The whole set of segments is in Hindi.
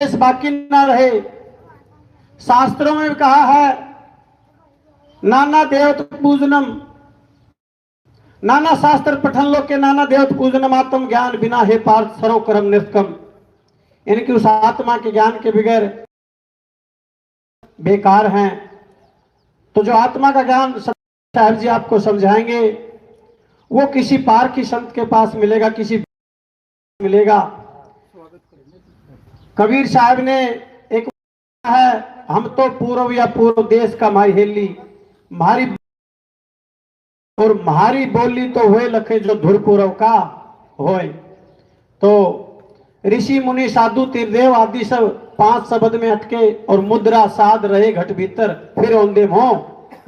शेष बाकी ना रहे। शास्त्रों में कहा है नाना देवत पूजनम, नाना शास्त्र पठन लोग के नाना देवत पूजनम आत्म ज्ञान बिना हे पार्थ सर्व कर्म निष्कम। इनकी उस आत्मा के ज्ञान के बगैर बेकार हैं। तो जो आत्मा का ज्ञान साहब जी आपको समझाएंगे वो किसी पार की संत के पास मिलेगा, किसी मिलेगा। कबीर साहब ने एक है, हम तो पूर्व या पूर्व देश का मारी हेली, मारी और म्हारी बोली तो हुए लखे जो धुर पूर्व का होए। तो ऋषि मुनि साधु तीर्थदेव आदि सब 5 शब्द में अटके और मुद्रा साध रहे घट भीतर, फिर औंधे मोह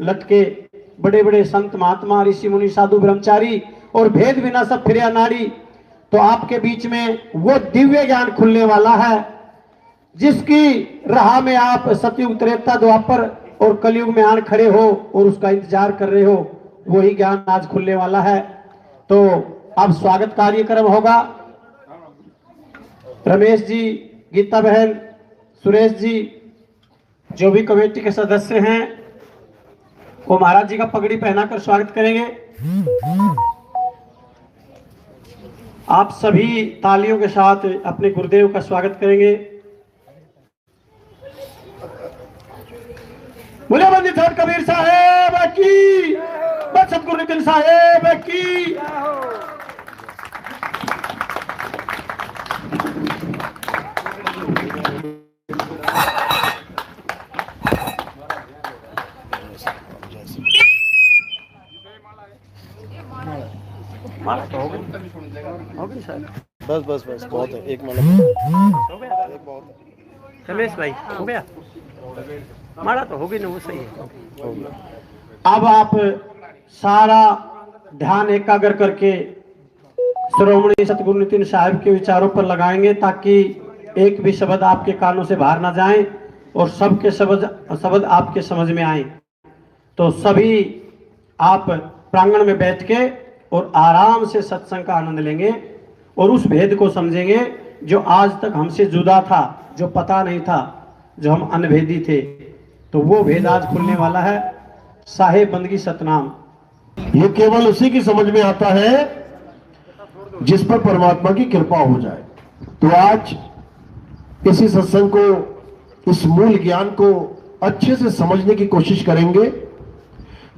लटके। बड़े बड़े संत महात्मा ऋषि मुनि साधु ब्रह्मचारी और भेद बिना सब फिर नाड़ी। तो आपके बीच में वो दिव्य ज्ञान खुलने वाला है जिसकी राह में आप सतयुग त्रेता द्वापर और कलयुग में आन खड़े हो और उसका इंतजार कर रहे हो, वही ज्ञान आज खुलने वाला है। तो अब स्वागत कार्यक्रम होगा। रमेश जी, गीता बहन, सुरेश जी, जो भी कमेटी के सदस्य हैं वो महाराज जी का पगड़ी पहनाकर स्वागत करेंगे। आप सभी तालियों के साथ अपने गुरुदेव का स्वागत करेंगे। बोले बंदी ठाट कबीर साहेब की, सतगुरु नितिन साहेब की। माला तो हो गई सर, बस बस बस बहुत है, एक माला हो गया, एक बहुत है। रमेश भाई हो गया, माला तो हो गई ना, वो सही है। अब आप सारा ध्यान एकाग्र करके श्रोमणी सतगुरु नितिन साहब के विचारों पर लगाएंगे ताकि एक भी शब्द आपके कानों से बाहर ना जाए और सबके शब्द आपके समझ में आए। तो सभी आप प्रांगण में बैठ के और आराम से सत्संग का आनंद लेंगे और उस भेद को समझेंगे जो आज तक हमसे जुदा था, जो पता नहीं था, जो हम अनभेदी थे। तो वो भेद आज खुलने वाला है। साहेब बंदगी सतनाम, ये केवल उसी की समझ में आता है जिस पर परमात्मा की कृपा हो जाए। तो आज इसी सत्संग को, इस मूल ज्ञान को अच्छे से समझने की कोशिश करेंगे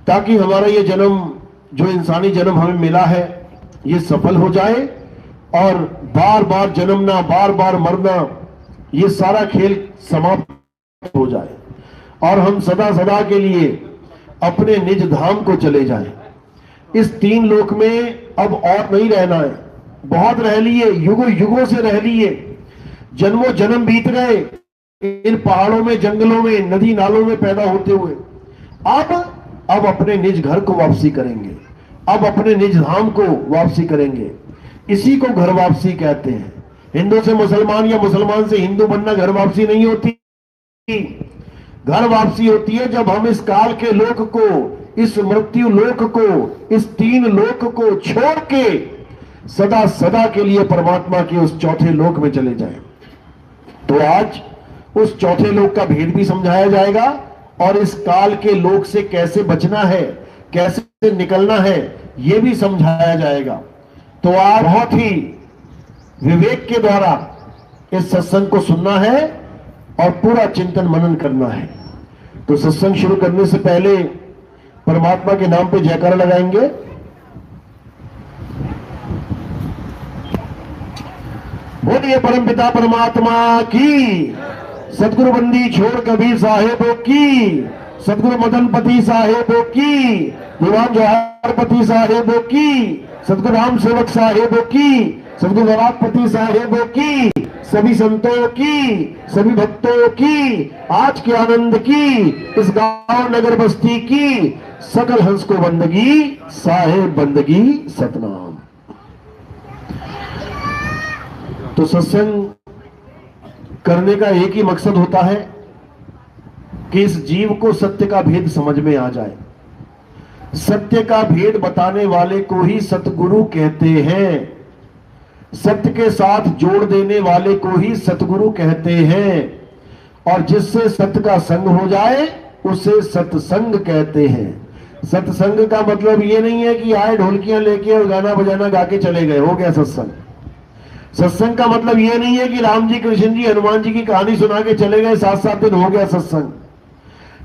ताकि हमारा ये जन्म, जो इंसानी जन्म हमें मिला है, ये सफल हो जाए और बार बार जन्मना, बार बार मरना, ये सारा खेल समाप्त हो जाए और हम सदा सदा के लिए अपने निज धाम को चले जाएं। इस 3 लोक में अब और नहीं रहना है। बहुत रह लिए, युगों युगों से रह लिए, जन्मों जन्म बीत गए इन पहाड़ों में, जंगलों में, नदी नालों में पैदा होते हुए। अब अपने निज घर को वापसी करेंगे, अब अपने निज धाम को वापसी करेंगे। इसी को घर वापसी कहते हैं। हिंदू से मुसलमान या मुसलमान से हिंदू बनना घर वापसी नहीं होती। घर वापसी होती है जब हम इस काल के लोक को, इस मृत्यु लोक को, इस 3 लोक को छोड़ के सदा सदा के लिए परमात्मा के उस चौथे लोक में चले जाएं। तो आज उस चौथे लोक का भेद भी समझाया जाएगा और इस काल के लोक से कैसे बचना है, कैसे निकलना है, यह भी समझाया जाएगा। तो आज बहुत ही विवेक के द्वारा इस सत्संग को सुनना है और पूरा चिंतन मनन करना है। तो सत्संग शुरू करने से पहले परमात्मा के नाम पे जयकारा लगाएंगे। बोलिए परमपिता परमात्मा की, सतगुरु बंदी छोड़ कबीर साहेबों की, सतगुरु मदनपति साहेबों की, दीवान जोहारपति साहेबों की, सतगुरु राम सेवक साहेबों की, सतगुरु गवापति साहेबों की, सभी संतों की, सभी भक्तों की, आज के आनंद की, इस गांव नगर बस्ती की सकल हंस को बंदगी, साहेब बंदगी सतनाम। तो सत्संग करने का एक ही मकसद होता है कि इस जीव को सत्य का भेद समझ में आ जाए। सत्य का भेद बताने वाले को ही सतगुरु कहते हैं। सत्य के साथ जोड़ देने वाले को ही सतगुरु कहते हैं, और जिससे सत्य का संग हो जाए उसे सत्संग कहते हैं। सत्संग का मतलब ये नहीं है कि आए ढोलकियां लेके और गाना बजाना गा के चले गए, हो गया सत्संग। सत्संग का मतलब ये नहीं है कि राम जी, कृष्ण जी, हनुमान जी की कहानी सुना के चले गए 7-7 दिन, हो गया सत्संग।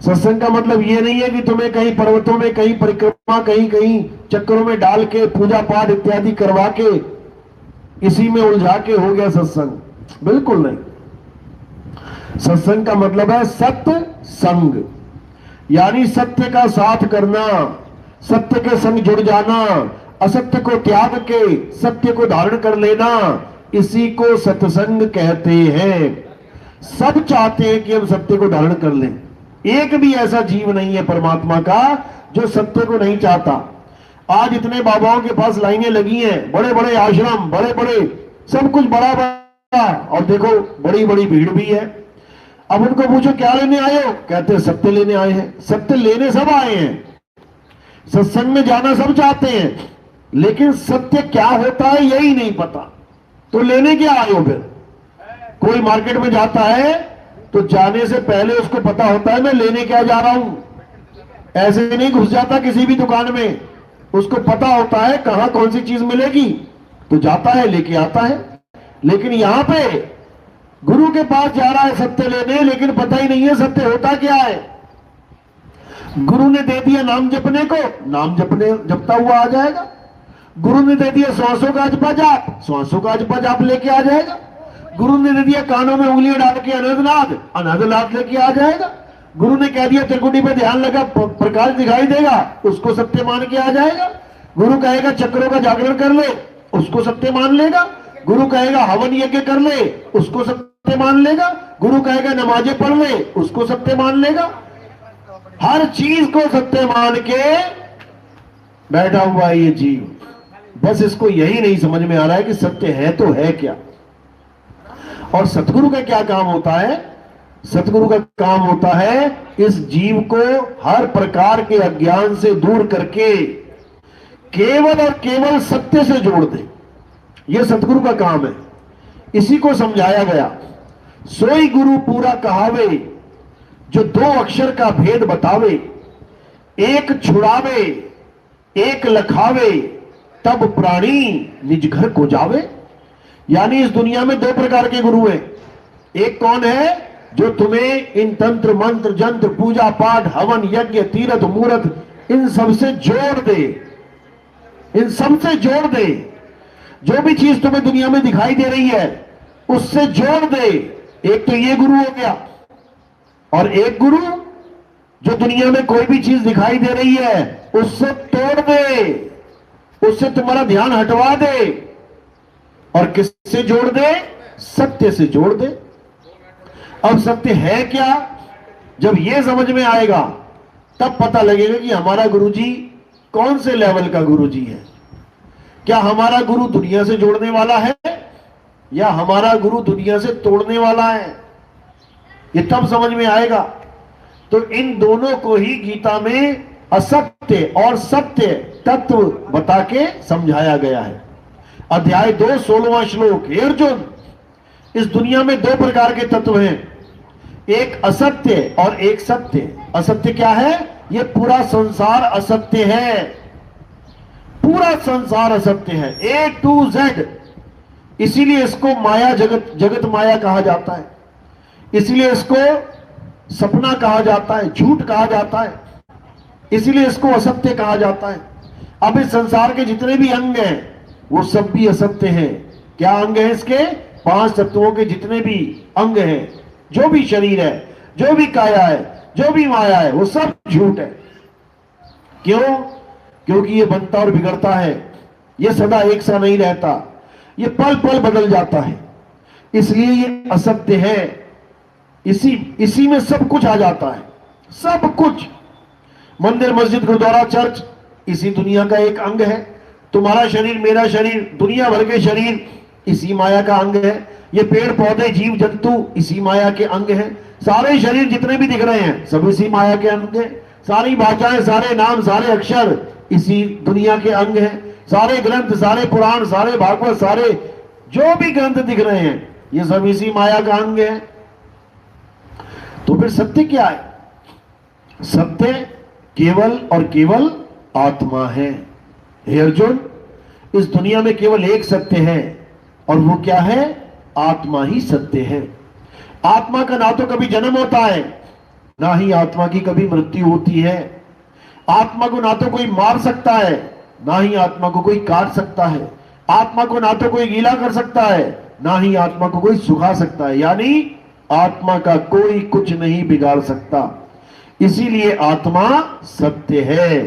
सत्संग का मतलब ये नहीं है कि तुम्हें कहीं पर्वतों में, कहीं परिक्रमा, कहीं कहीं चक्करों में डाल के पूजा पाठ इत्यादि करवा के इसी में उलझा के हो गया सत्संग, बिल्कुल नहीं। सत्संग का मतलब है सत्य संग, यानी सत्य का साथ करना, सत्य के संग जुड़ जाना, असत्य को त्याग के सत्य को धारण कर लेना, इसी को सत्संग कहते हैं। सब चाहते हैं कि हम सत्य को धारण कर लें, एक भी ऐसा जीव नहीं है परमात्मा का जो सत्य को नहीं चाहता। आज इतने बाबाओं के पास लाइनें लगी हैं, बड़े बड़े आश्रम, बड़े बड़े सब कुछ बड़ा बड़ा, और देखो बड़ी बड़ी भीड़ भी है। अब उनको पूछो क्या लेने आए हो, कहते हैं सत्य लेने आए हैं। सत्य लेने सब आए हैं, सत्संग में जाना सब चाहते हैं, लेकिन सत्य क्या होता है यही नहीं पता, तो लेने क्या आए हो फिर? कोई मार्केट में जाता है तो जाने से पहले उसको पता होता है मैं लेने क्या जा रहा हूं, ऐसे नहीं घुस जाता किसी भी दुकान में, उसको पता होता है कहां कौन सी चीज मिलेगी, तो जाता है लेके आता है। लेकिन यहां पे गुरु के पास जा रहा है सत्य लेने, लेकिन पता ही नहीं है सत्य होता क्या है। गुरु ने दे दिया नाम जपने को, नाम जपता हुआ आ जाएगा। गुरु ने दे दिया श्वासों का जपा जाप, श्वासों का जपा जाप लेके आ जाएगा। गुरु ने दे दिया कानों में उंगलियां डाल के अनहदनाद, अनहदनाद लेके आ जाएगा। गुरु ने कह दिया त्रिकुटी पे ध्यान लगा, प्रकाश दिखाई देगा, उसको सत्य मान के आ जाएगा। गुरु कहेगा चक्रों का जागरण कर ले, उसको सत्य मान लेगा। गुरु कहेगा हवन यज्ञ कर ले, उसको सत्य मान लेगा। गुरु कहेगा नमाजें पढ़ ले, उसको सत्य मान लेगा। हर चीज को सत्य मान के बैठा हुआ है ये जीव, बस इसको यही नहीं समझ में आ रहा है कि सत्य है तो है क्या। और सतगुरु का क्या काम होता है? सतगुरु का काम होता है इस जीव को हर प्रकार के अज्ञान से दूर करके केवल और केवल सत्य से जोड़ दे, यह सतगुरु का काम है। इसी को समझाया गया, सोई गुरु पूरा कहावे, जो 2 अक्षर का भेद बतावे, एक छुड़ावे एक लखावे, तब प्राणी निज घर को जावे। यानी इस दुनिया में 2 प्रकार के गुरु हैं। एक कौन है? जो तुम्हें इन तंत्र मंत्र जंत्र पूजा पाठ हवन यज्ञ तीर्थ मूर्त इन सबसे जोड़ दे, इन सबसे जोड़ दे। जो भी चीज तुम्हें दुनिया में दिखाई दे रही है उससे जोड़ दे। एक तो ये गुरु हो गया, और एक गुरु जो दुनिया में कोई भी चीज दिखाई दे रही है उससे तोड़ दे, उससे तुम्हारा ध्यान हटवा दे, और किससे जोड़ दे? सत्य से जोड़ दे। अब सत्य है क्या? जब यह समझ में आएगा तब पता लगेगा कि हमारा गुरुजी कौन से लेवल का गुरुजी है। क्या हमारा गुरु दुनिया से जोड़ने वाला है या हमारा गुरु दुनिया से तोड़ने वाला है? ये तब समझ में आएगा। तो इन दोनों को ही गीता में असत्य और सत्य तत्व बता के समझाया गया है। अध्याय 2 16वां श्लोक। हे अर्जुन, इस दुनिया में 2 प्रकार के तत्व हैं, एक असत्य और एक सत्य। असत्य क्या है? ये पूरा संसार असत्य है, पूरा संसार असत्य है, A to Z। इसीलिए इसको माया जगत माया कहा जाता है, इसीलिए इसको सपना कहा जाता है, झूठ कहा जाता है, इसीलिए इसको असत्य कहा जाता है। अब इस संसार के जितने भी अंग हैं वो सब भी असत्य हैं। क्या अंग है इसके? 5 तत्वों के जितने भी अंग हैं, जो भी शरीर है, जो भी काया है, जो भी माया है, वो सब झूठ है। क्यों? क्योंकि ये बनता और बिगड़ता है, ये सदा एक सा नहीं रहता, ये पल पल बदल जाता है, इसलिए ये असत्य है। इसी में सब कुछ आ जाता है, सब कुछ। मंदिर मस्जिद गुरुद्वारा चर्च इसी दुनिया का एक अंग है। तुम्हारा शरीर, मेरा शरीर, दुनिया भर के शरीर इसी माया का अंग है। ये पेड़ पौधे जीव जंतु इसी माया के अंग हैं। सारे शरीर जितने भी दिख रहे हैं सब इसी माया के अंग हैं। सारी भाषाएं, सारे नाम, सारे अक्षर इसी दुनिया के अंग हैं। सारे ग्रंथ, सारे पुराण, सारे भागवत, सारे जो भी ग्रंथ दिख रहे हैं ये सब इसी माया का अंग है। तो फिर सत्य क्या है? सत्य केवल और केवल आत्मा है। हे अर्जुन, इस दुनिया में केवल एक सत्य है और वो क्या है? आत्मा ही सत्य है। आत्मा का ना तो कभी जन्म होता है, ना ही आत्मा की कभी मृत्यु होती है। आत्मा को ना तो कोई मार सकता है, ना ही आत्मा को कोई काट सकता है। आत्मा को ना तो कोई गीला कर सकता है, ना ही आत्मा को कोई सुखा सकता है। यानी आत्मा का कोई कुछ नहीं बिगाड़ सकता, इसीलिए आत्मा सत्य है।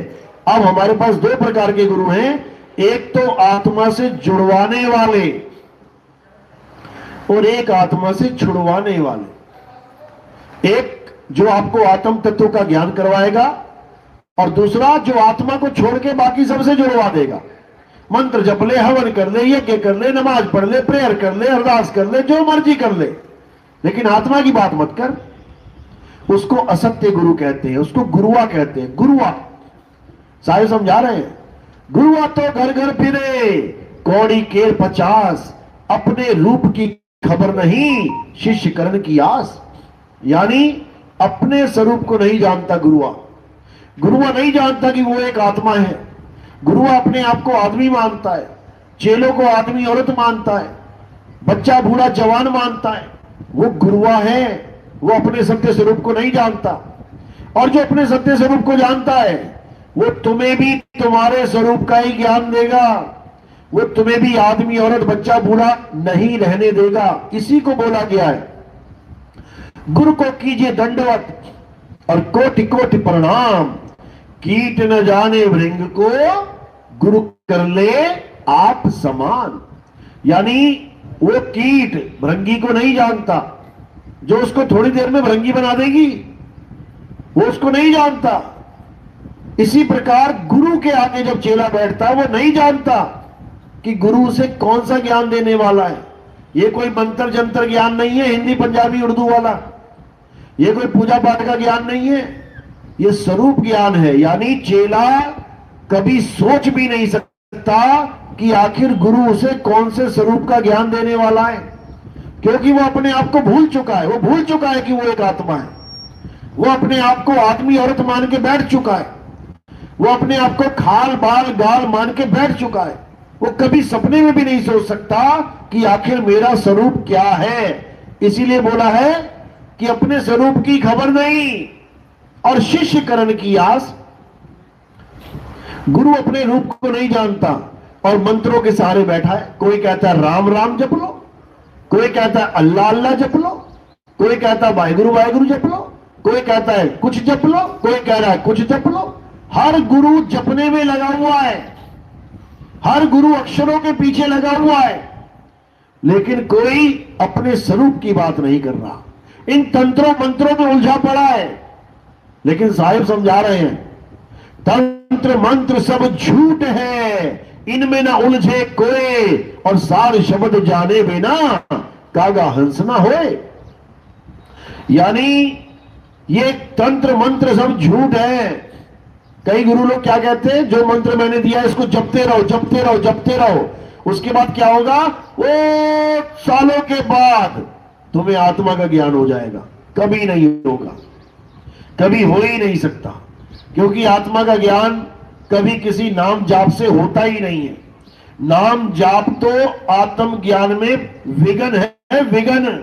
अब हमारे पास दो प्रकार के गुरु हैं, एक तो आत्मा से जुड़वाने वाले और एक आत्मा से छुड़वाने वाले। एक जो आपको आत्म तत्व का ज्ञान करवाएगा और दूसरा जो आत्मा को छोड़ के बाकी सबसे जुड़वा देगा। मंत्र जप ले, हवन कर ले, यज्ञ कर ले, नमाज पढ़ ले, प्रेयर कर ले, अरदास कर ले, जो मर्जी कर ले, लेकिन आत्मा की बात मत कर। उसको असत्य गुरु कहते हैं, उसको गुरुआ कहते हैं। गुरुआ साहिब समझा रहे हैं। गुरुआ तो घर घर फिरे, कौड़ी केर 50, अपने रूप की खबर नहीं, शिष्य करण की आस। यानी अपने स्वरूप को नहीं जानता गुरुआ। गुरुआ नहीं जानता कि वो एक आत्मा है। गुरुआ अपने आप को आदमी मानता है, चेलों को आदमी औरत मानता है, बच्चा बूढ़ा जवान मानता है। वो गुरुआ है, वो अपने सत्य स्वरूप को नहीं जानता। और जो अपने सत्य स्वरूप को जानता है वो तुम्हें भी तुम्हारे स्वरूप का ही ज्ञान देगा। वो तुम्हें भी आदमी औरत बच्चा बूढ़ा नहीं रहने देगा। इसी को बोला गया है, गुरु को कीजिए दंडवत और कोटि कोटि प्रणाम, कीट न जाने भृंग को गुरु कर ले आप समान। यानी वो कीट भृंगी को नहीं जानता, जो उसको थोड़ी देर में भृंगी बना देगी, वो उसको नहीं जानता। इसी प्रकार गुरु के आगे जब चेला बैठता है वो नहीं जानता कि गुरु उसे कौन सा ज्ञान देने वाला है। ये कोई मंत्र जंतर ज्ञान नहीं है, हिंदी पंजाबी उर्दू वाला। ये कोई पूजा पाठ का ज्ञान नहीं है, ये स्वरूप ज्ञान है। यानी चेला कभी सोच भी नहीं सकता कि आखिर गुरु उसे कौन से स्वरूप का ज्ञान देने वाला है, क्योंकि वो अपने आप को भूल चुका है। वो भूल चुका है कि वो एक आत्मा है। वो अपने आप को आदमी औरत मान के बैठ चुका है। वो अपने आप को खाल बाल गाल मान के बैठ चुका है। वो कभी सपने में भी नहीं सोच सकता कि आखिर मेरा स्वरूप क्या है। इसीलिए बोला है कि अपने स्वरूप की खबर नहीं और शिष्य करण की आस। गुरु अपने रूप को नहीं जानता और मंत्रों के सहारे बैठा है। कोई कहता है राम राम जप लो, कोई कहता है अल्लाह अल्लाह जप लो, कोई कहता है वाहिगुरु वाहिगुरु जप लो, कोई कहता है कुछ जप लो, कोई कह रहा है कुछ जप लो। हर गुरु जपने में लगा हुआ है, हर गुरु अक्षरों के पीछे लगा हुआ है, लेकिन कोई अपने स्वरूप की बात नहीं कर रहा। इन तंत्रों मंत्रों में उलझा पड़ा है। लेकिन साहिब समझा रहे हैं, तंत्र मंत्र सब झूठ है, इनमें ना उलझे कोई, और सार शब्द जाने बिना कागा हंस ना होए। यानी ये तंत्र मंत्र सब झूठ है। कई गुरु लोग क्या कहते हैं, जो मंत्र मैंने दिया इसको जपते रहो जपते रहो जपते रहो, उसके बाद क्या होगा, वो सालों के बाद तुम्हें आत्मा का ज्ञान हो जाएगा। कभी नहीं होगा, कभी हो ही नहीं सकता, क्योंकि आत्मा का ज्ञान कभी किसी नाम जाप से होता ही नहीं है। नाम जाप तो आत्म ज्ञान में विघन है, विघन।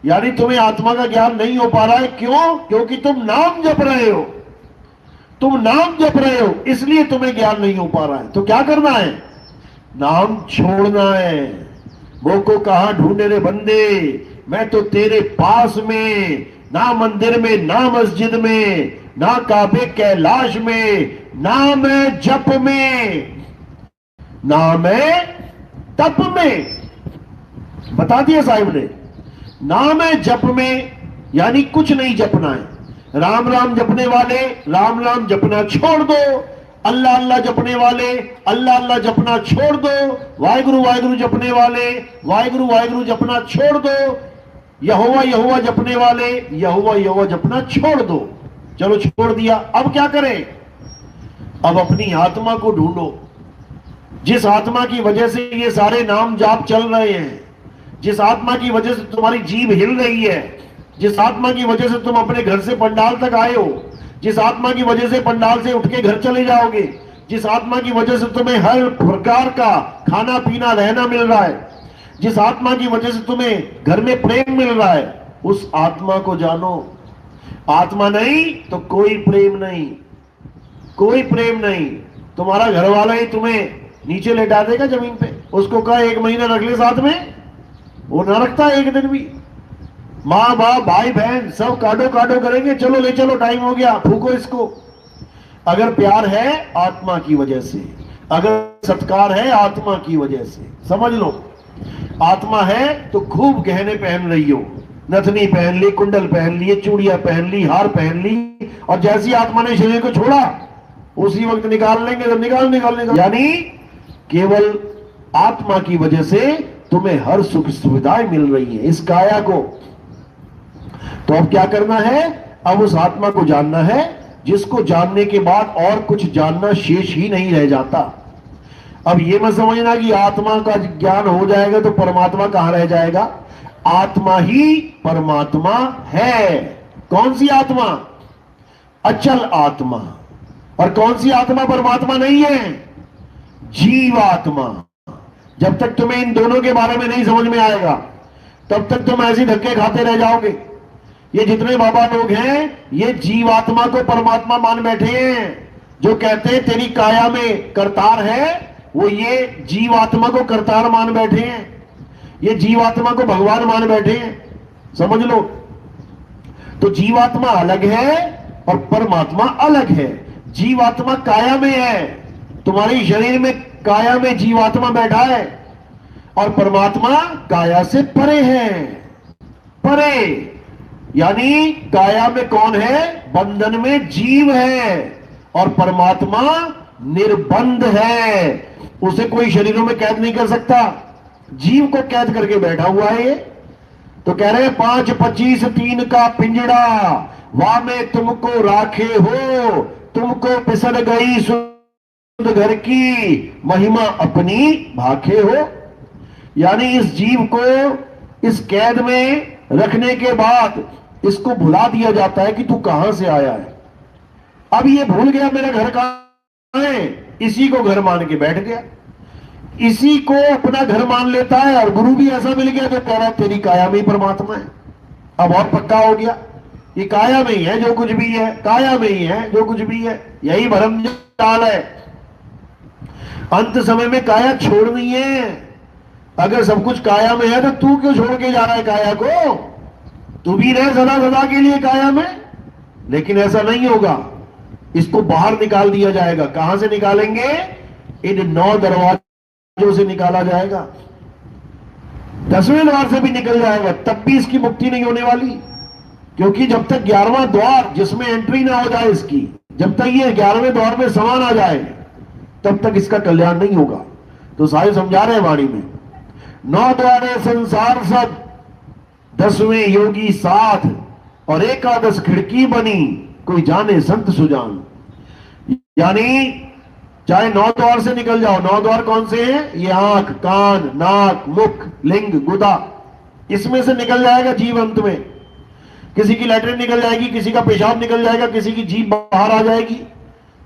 यानी तुम्हें आत्मा का ज्ञान नहीं हो पा रहा है। क्यों? क्योंकि तुम नाम जप रहे हो, तुम नाम जप रहे हो, इसलिए तुम्हें ज्ञान नहीं हो पा रहा है। तो क्या करना है? नाम छोड़ना है। वो को कहा ढूंढे रे बंदे, मैं तो तेरे पास में, ना मंदिर में ना मस्जिद में, ना काबे कैलाश में, ना मैं जप में, ना मैं तप में। बता दिया साहिब ने, ना मैं जप में, यानी कुछ नहीं जपना है। राम राम जपने वाले राम राम जपना छोड़ दो, अल्लाह अल्लाह जपने वाले अल्लाह अल्लाह जपना छोड़ दो, वाहिगुरु वाहिगुरु जपने वाले वाहिगुरु वाहिगुरु जपना छोड़ दो, यहोवा यहोवा जपने वाले यहोवा यहोवा जपना छोड़ दो। चलो छोड़ दिया, अब क्या करें? अब अपनी आत्मा को ढूंढो। जिस आत्मा की वजह से ये सारे नाम जाप चल रहे हैं, जिस आत्मा की वजह से तुम्हारी जीभ हिल रही है, जिस आत्मा की वजह से तुम अपने घर से पंडाल तक आए हो, जिस आत्मा की वजह से पंडाल से उठ के घर चले जाओगे, जिस आत्मा की वजह से तुम्हें हर प्रकार का खाना पीना रहना मिल रहा है, जिस आत्मा की वजह से तुम्हें घर में प्रेम मिल रहा है, उस आत्मा को जानो। आत्मा नहीं तो कोई प्रेम नहीं, कोई प्रेम नहीं। तुम्हारा घर वाला ही तुम्हें नीचे लेटा देगा जमीन पे, उसको कहा 1 महीना रख ले साथ में, वो ना रखता एक दिन भी। माँ बाप भाई बहन सब काटो काटो करेंगे, चलो ले चलो टाइम हो गया, फूको इसको। अगर प्यार है आत्मा की वजह से, अगर सत्कार है आत्मा की वजह से। समझ लो, आत्मा है तो खूब गहने पहन रही हो, नथनी पहन ली, कुंडल पहन लिए, चूड़ियां पहन ली, हार पहन ली, और जैसी आत्मा ने शरीर को छोड़ा उसी वक्त निकाल लेंगे तो निकाल। यानी केवल आत्मा की वजह से तुम्हें हर सुख सुविधाएं मिल रही है, इस काया को। तो अब क्या करना है? अब उस आत्मा को जानना है, जिसको जानने के बाद और कुछ जानना शेष ही नहीं रह जाता। अब ये मत समझना कि आत्मा का ज्ञान हो जाएगा तो परमात्मा कहां रह जाएगा। आत्मा ही परमात्मा है। कौन सी आत्मा? अचल आत्मा। और कौन सी आत्मा परमात्मा नहीं है? जीवात्मा। जब तक तुम्हें इन दोनों के बारे में नहीं समझ में आएगा तब तक तुम ऐसे धक्के खाते रह जाओगे। ये जितने बाबा लोग हैं ये जीवात्मा को परमात्मा मान बैठे हैं। जो कहते हैं तेरी काया में करतार है, वो ये जीवात्मा को करतार मान बैठे हैं, ये जीवात्मा को भगवान मान बैठे हैं। समझ लो, तो जीवात्मा अलग है और परमात्मा अलग है। जीवात्मा काया में है, तुम्हारे शरीर में काया में जीवात्मा बैठा है, और परमात्मा काया से परे है। परे यानी काया में कौन है? बंधन में जीव है, और परमात्मा निर्बंध है, उसे कोई शरीरों में कैद नहीं कर सकता। जीव को कैद करके बैठा हुआ है ये। तो कह रहे हैं 5, 25, 3 का पिंजड़ा, वहां में तुमको राखे हो, तुमको पिसल गई सुध घर की, महिमा अपनी भाखे हो। यानी इस जीव को इस कैद में रखने के बाद इसको भुला दिया जाता है कि तू कहां से आया है। अब ये भूल गया मेरा घर कहां है, इसी को घर मान के बैठ गया, इसी को अपना घर मान लेता है। और गुरु भी ऐसा मिल गया जो कह रहा है तेरी काया में ही परमात्मा है। अब और पक्का हो गया, ये काया में ही है जो कुछ भी है, काया में ही है जो कुछ भी है। यही भरम जाल है। अंत समय में काया छोड़नी है। अगर सब कुछ काया में है तो तू क्यों छोड़ के जा रहा है काया को? तू भी रहे सदा सदा के लिए काया में। लेकिन ऐसा नहीं होगा, इसको बाहर निकाल दिया जाएगा। कहां से निकालेंगे? इन 9 दरवाजों से निकाला जाएगा। 10वें द्वार से भी निकल जाएगा, तब भी इसकी मुक्ति नहीं होने वाली। क्योंकि जब तक 11वां द्वार जिसमें एंट्री ना हो जाए इसकी, जब तक ये 11वें द्वार में समा ना जाए, तब तक इसका कल्याण नहीं होगा। तो साहिब समझा रहे हैं वाणी में, 9 द्वारे संसार सब, 10वें योगी साथ, और 11 खिड़की बनी, कोई जाने संत सुजान। यानी चाहे 9 द्वार से निकल जाओ। 9 द्वार कौन से हैं? ये आंख, कान, नाक, मुख, लिंग, गुदा, इसमें से निकल जाएगा जीव अंत में। किसी की लैट्रिन निकल जाएगी, किसी का पेशाब निकल जाएगा, किसी की जीभ बाहर आ जाएगी,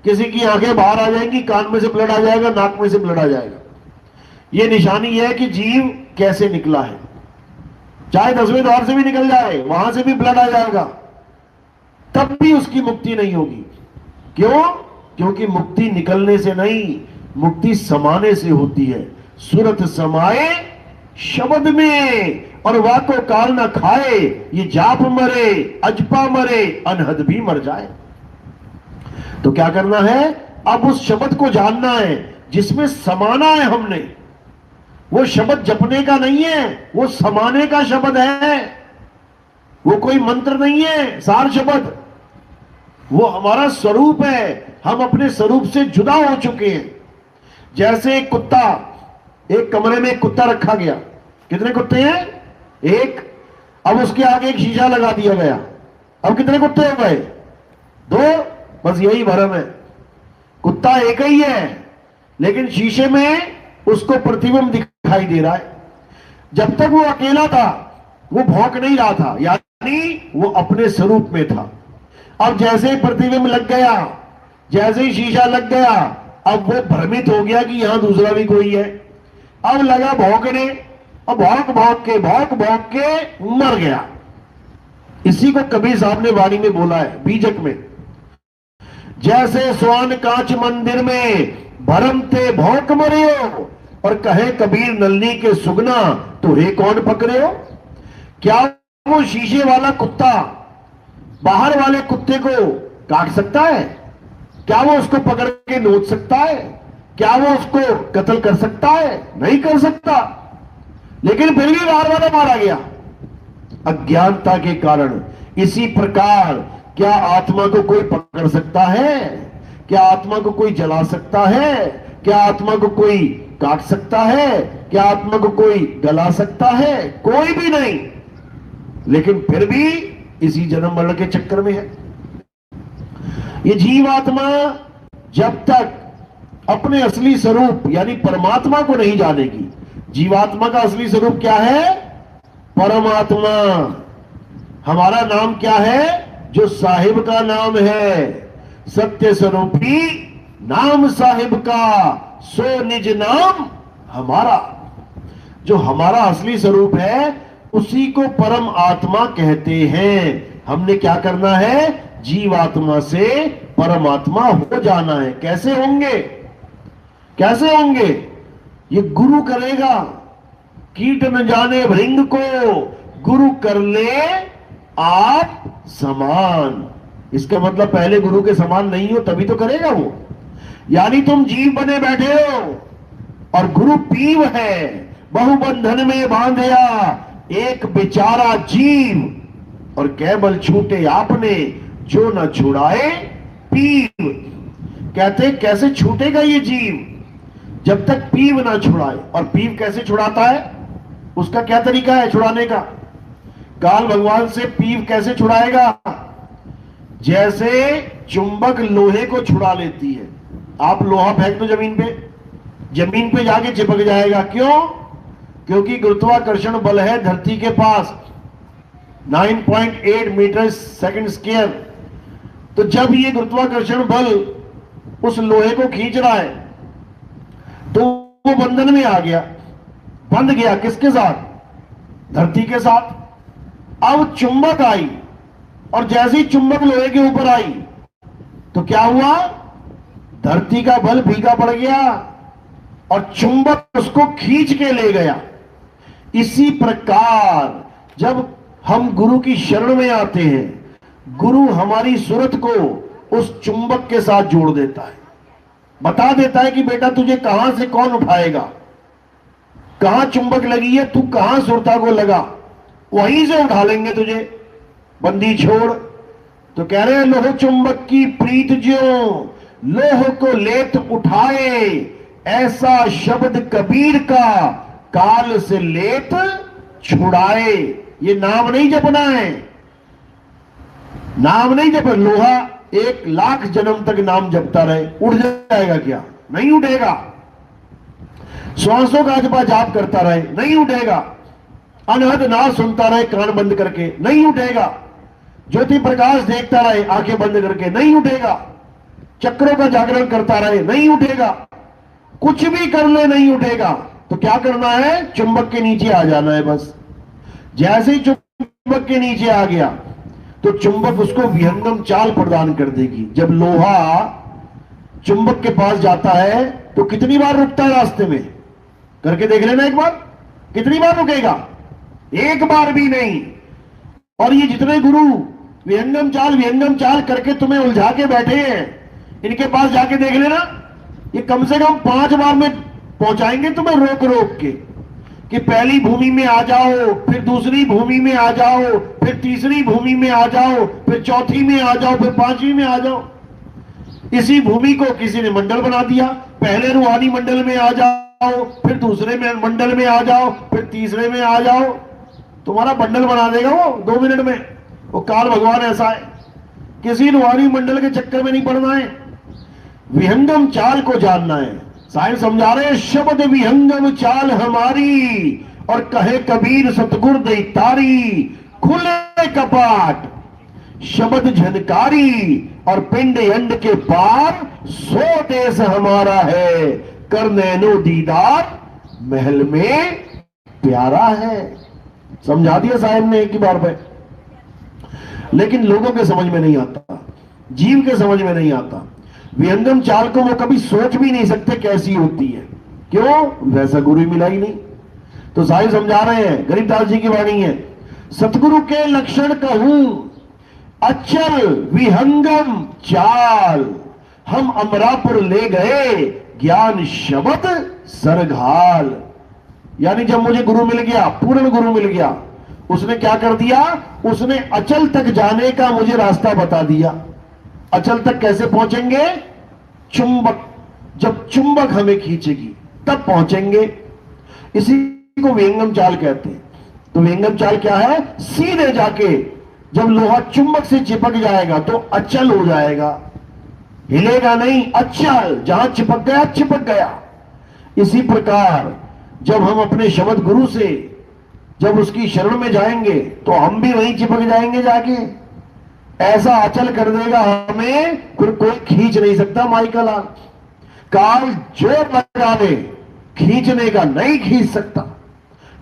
किसी की आंखें बाहर आ जाएंगी, कान में से ब्लड आ जाएगा, नाक में से ब्लड आ जाएगा। ये निशानी है कि जीव कैसे निकला है। चाहे 10वें द्वार से भी निकल जाए, वहां से भी ब्लड आ जाएगा, तब भी उसकी मुक्ति नहीं होगी। क्यों? क्योंकि मुक्ति निकलने से नहीं, मुक्ति समाने से होती है। सुरत समाए शब्द में, और वाको काल न खाए, ये जाप मरे, अजपा मरे, अनहद भी मर जाए। तो क्या करना है? अब उस शब्द को जानना है जिसमें समाना है हमने। वो शब्द जपने का नहीं है, वो समाने का शब्द है। वो कोई मंत्र नहीं है, सार शब्द, वो हमारा स्वरूप है। हम अपने स्वरूप से जुदा हो चुके हैं। जैसे एक कुत्ता, एक कमरे में एक कुत्ता रखा गया। कितने कुत्ते हैं? एक। अब उसके आगे एक शीशा लगा दिया गया। अब कितने कुत्ते हो गए? 2। बस यही भरम है। कुत्ता एक ही है, लेकिन शीशे में उसको प्रतिबिंब दिखाई दे रहा है। जब तक वो अकेला था वो भौंक नहीं रहा था, यानी वो अपने स्वरूप में था। अब जैसे ही प्रतिबिंब लग गया, जैसे ही शीशा लग गया, अब वो भ्रमित हो गया कि यहां दूसरा भी कोई है। अब लगा भौंकने, और भौंक भौंक के मर गया। इसी को कबीर साहब ने वाणी में बोला है, बीजक में, जैसे स्वान कांच मंदिर में भरमते भौंक मरे हो, और कहे कबीर नलनी के सुगना तो रे कौन पकड़े हो। क्या वो शीशे वाला कुत्ता बाहर वाले कुत्ते को काट सकता है? क्या वो उसको पकड़ के नोच सकता है? क्या वो उसको कत्ल कर सकता है? नहीं कर सकता। लेकिन फिर भी बार बार मारा गया अज्ञानता के कारण। इसी प्रकार क्या आत्मा को कोई पकड़ सकता है? क्या आत्मा को कोई जला सकता है? क्या आत्मा को कोई काट सकता है? क्या आत्मा को कोई गला सकता है? कोई भी नहीं। लेकिन फिर भी इसी जन्म मरण के चक्कर में है। ये जीवात्मा जब तक अपने असली स्वरूप यानी परमात्मा को नहीं जानेगी। जीवात्मा का असली स्वरूप क्या है? परमात्मा। हमारा नाम क्या है? जो साहिब का नाम है, सत्य स्वरूपी नाम साहिब का, सो निज नाम हमारा। जो हमारा असली स्वरूप है उसी को परम आत्मा कहते हैं। हमने क्या करना है? जीवात्मा से परमात्मा हो जाना है। कैसे होंगे? कैसे होंगे? ये गुरु करेगा। कीट न जाने भृंग को गुरु कर ले आप समान। इसका मतलब पहले गुरु के समान नहीं हो तभी तो करेगा वो। यानी तुम जीव बने बैठे हो और गुरु पीव है, बहुबंधन में बांधया एक बेचारा जीव, और केवल छूटे आपने जो न छुड़ाए पीव। कहते कैसे छूटेगा ये जीव? जब तक पीव ना छुड़ाए। और पीव कैसे छुड़ाता है? उसका क्या तरीका है छुड़ाने का? काल भगवान से पीव कैसे छुड़ाएगा? जैसे चुंबक लोहे को छुड़ा लेती है। आप लोहा फेंक दो जमीन पे जाके चिपक जाएगा। क्यों? क्योंकि गुरुत्वाकर्षण बल है धरती के पास 9.8 मीटर सेकंड स्क्वायर। तो जब ये गुरुत्वाकर्षण बल उस लोहे को खींच रहा है तो वो बंधन में आ गया, बंध गया। किसके साथ? धरती के साथ। अब चुंबक आई, और जैसे ही चुंबक लोहे के ऊपर आई तो क्या हुआ? धरती का बल फीका पड़ गया और चुंबक उसको खींच के ले गया। इसी प्रकार जब हम गुरु की शरण में आते हैं, गुरु हमारी सूरत को उस चुंबक के साथ जोड़ देता है। बता देता है कि बेटा तुझे कहां से कौन उठाएगा, कहां चुंबक लगी है, तू कहां सुरता को लगा, वहीं से उठा लेंगे तुझे, बंदी छोड़। तो कह रहे हैं लोह चुंबक की प्रीत ज्यों लोह को लेत उठाए, ऐसा शब्द कबीर का काल से लेत छुड़ाए। ये नाम नहीं जपना है, नाम नहीं जप। लोहा 1,00,000 जन्म तक नाम जपता रहे, उठ जाएगा क्या? नहीं उठेगा। श्वासों का जपा जाप करता रहे, नहीं उठेगा। अनहद नाद सुनता रहे कान बंद करके, नहीं उठेगा। ज्योति प्रकाश देखता रहे आंखें बंद करके, नहीं उठेगा। चक्रों का जागरण करता रहे, नहीं उठेगा। कुछ भी कर ले, नहीं उठेगा। तो क्या करना है? चुंबक के नीचे आ जाना है बस। जैसे ही चुंबक के नीचे आ गया तो चुंबक उसको विहंगम चाल प्रदान कर देगी। जब लोहा चुंबक के पास जाता है तो कितनी बार रुकता है रास्ते में? करके देख लेना एक बार, कितनी बार रुकेगा? एक बार भी नहीं। और ये जितने गुरु विहंगम चाल करके तुम्हें उलझा के बैठे हैं, इनके पास जाके देख लेना, ये कम से कम 5 बार में पहुंचाएंगे तुम्हें रोक रोक के, कि पहली भूमि में आ जाओ, फिर दूसरी भूमि में आ जाओ, फिर तीसरी भूमि में आ जाओ, फिर चौथी में आ जाओ, फिर 5वीं में आ जाओ। इसी भूमि को किसी ने मंडल बना दिया। पहले रूहानी मंडल में आ जाओ, फिर दूसरे में मंडल में आ जाओ, फिर तीसरे में आ जाओ। तुम्हारा बंडल बना देगा वो 2 मिनट में। वो काल भगवान ऐसा है, किसी रूहानी मंडल के चक्कर में नहीं पड़ना है, विहंगम चाल को जानना है। साहिब समझा रहे हैं, शब्द विहंगम चाल हमारी, और कहे कबीर सतगुर दई तारी, खुले कपाट शब्द झनकारी, और पिंड अंड के पार सो देश हमारा है, कर नैनो दीदार महल में प्यारा है। समझा दिया साहब ने एक ही बार पे, लेकिन लोगों के समझ में नहीं आता, जीव के समझ में नहीं आता। विहंगम चाल को वो कभी सोच भी नहीं सकते कैसी होती है, क्यों? वैसा गुरु मिला ही नहीं। तो साहिब समझा रहे हैं, गरीबदास जी की वाणी है, सतगुरु के लक्षण कहूं अचल विहंगम चाल, हम अमरापुर ले गए ज्ञान शब्द सरघाल। यानी जब मुझे गुरु मिल गया, पूर्ण गुरु मिल गया, उसने क्या कर दिया? उसने अचल तक जाने का मुझे रास्ता बता दिया। अचल तक कैसे पहुंचेंगे? चुंबक, जब चुंबक हमें खींचेगी तब पहुंचेंगे। इसी को विहंगम चाल कहते हैं। तो विहंगम चाल क्या है? सीधे जाके जब लोहा चुंबक से चिपक जाएगा तो अचल हो जाएगा, हिलेगा नहीं, अचल, जहां चिपक गया चिपक गया। इसी प्रकार जब हम अपने शब्द गुरु से जब उसकी शरण में जाएंगे तो हम भी वहीं चिपक जाएंगे जाके। ऐसा अचल कर देगा हमें, फिर कोई खींच नहीं सकता। माइकल काल जोर लगा दे, खींचने का नहीं खींच सकता।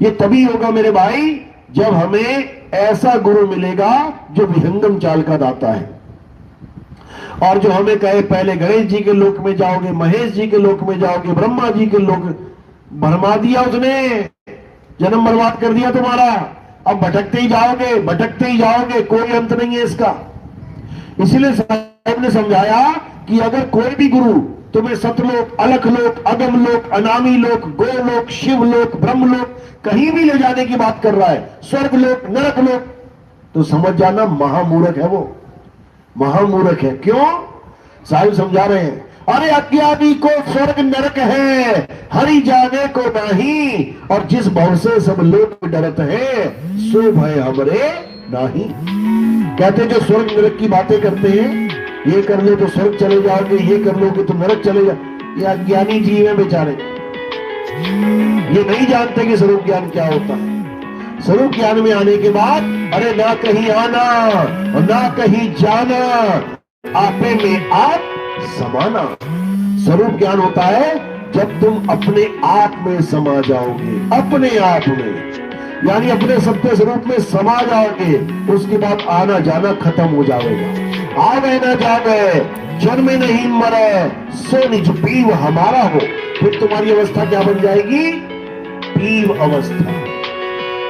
ये तभी होगा मेरे भाई जब हमें ऐसा गुरु मिलेगा जो विहंगम चाल का दाता है, और जो हमें कहे पहले गणेश जी के लोक में जाओगे, महेश जी के लोक में जाओगे, ब्रह्मा जी के लोक, भरमा दिया उसने, जन्म बर्बाद कर दिया तुम्हारा। अब भटकते ही जाओगे, भटकते ही जाओगे, कोई अंत नहीं है इसका। इसीलिए साहब ने समझाया कि अगर कोई भी गुरु तुम्हें सतलोक, अलखलोक, अगम लोक, अनामी लोक, गोलोक, शिवलोक, ब्रह्मलोक कहीं भी ले जाने की बात कर रहा है, स्वर्ग लोक, नरक लोक, तो समझ जाना महामूर्ख है वो, महामूर्ख है। क्यों? साहिब समझा रहे हैं, अरे अज्ञानी को स्वर्ग नरक है, हरि जाने को नहीं, और जिस भव से सब लोग डरत है, सो भय हमरे नहीं। कहते जो स्वर्ग नरक की बातें करते हैं, ये कर लो तो स्वर्ग चले जाओगे, ये कर लोगे तो नरक चले जाओगे, ये अज्ञानी जीव है बेचारे, ये नहीं जानते कि स्वरूप ज्ञान क्या होता है। स्वरूप ज्ञान में आने के बाद अरे ना कहीं आना और ना कहीं जाना, आपे में आप समाना। स्वरूप ज्ञान होता है जब तुम अपने आप में समा जाओगे, अपने आप में, यानी अपने सत्य स्वरूप में समा जाओगे, उसके बाद आना जाना खत्म हो जाएगा। आवे न जावे, जन्म नहीं मरे, सो निज पीव हमारा हो। फिर तुम्हारी अवस्था क्या बन जाएगी? पीव अवस्था,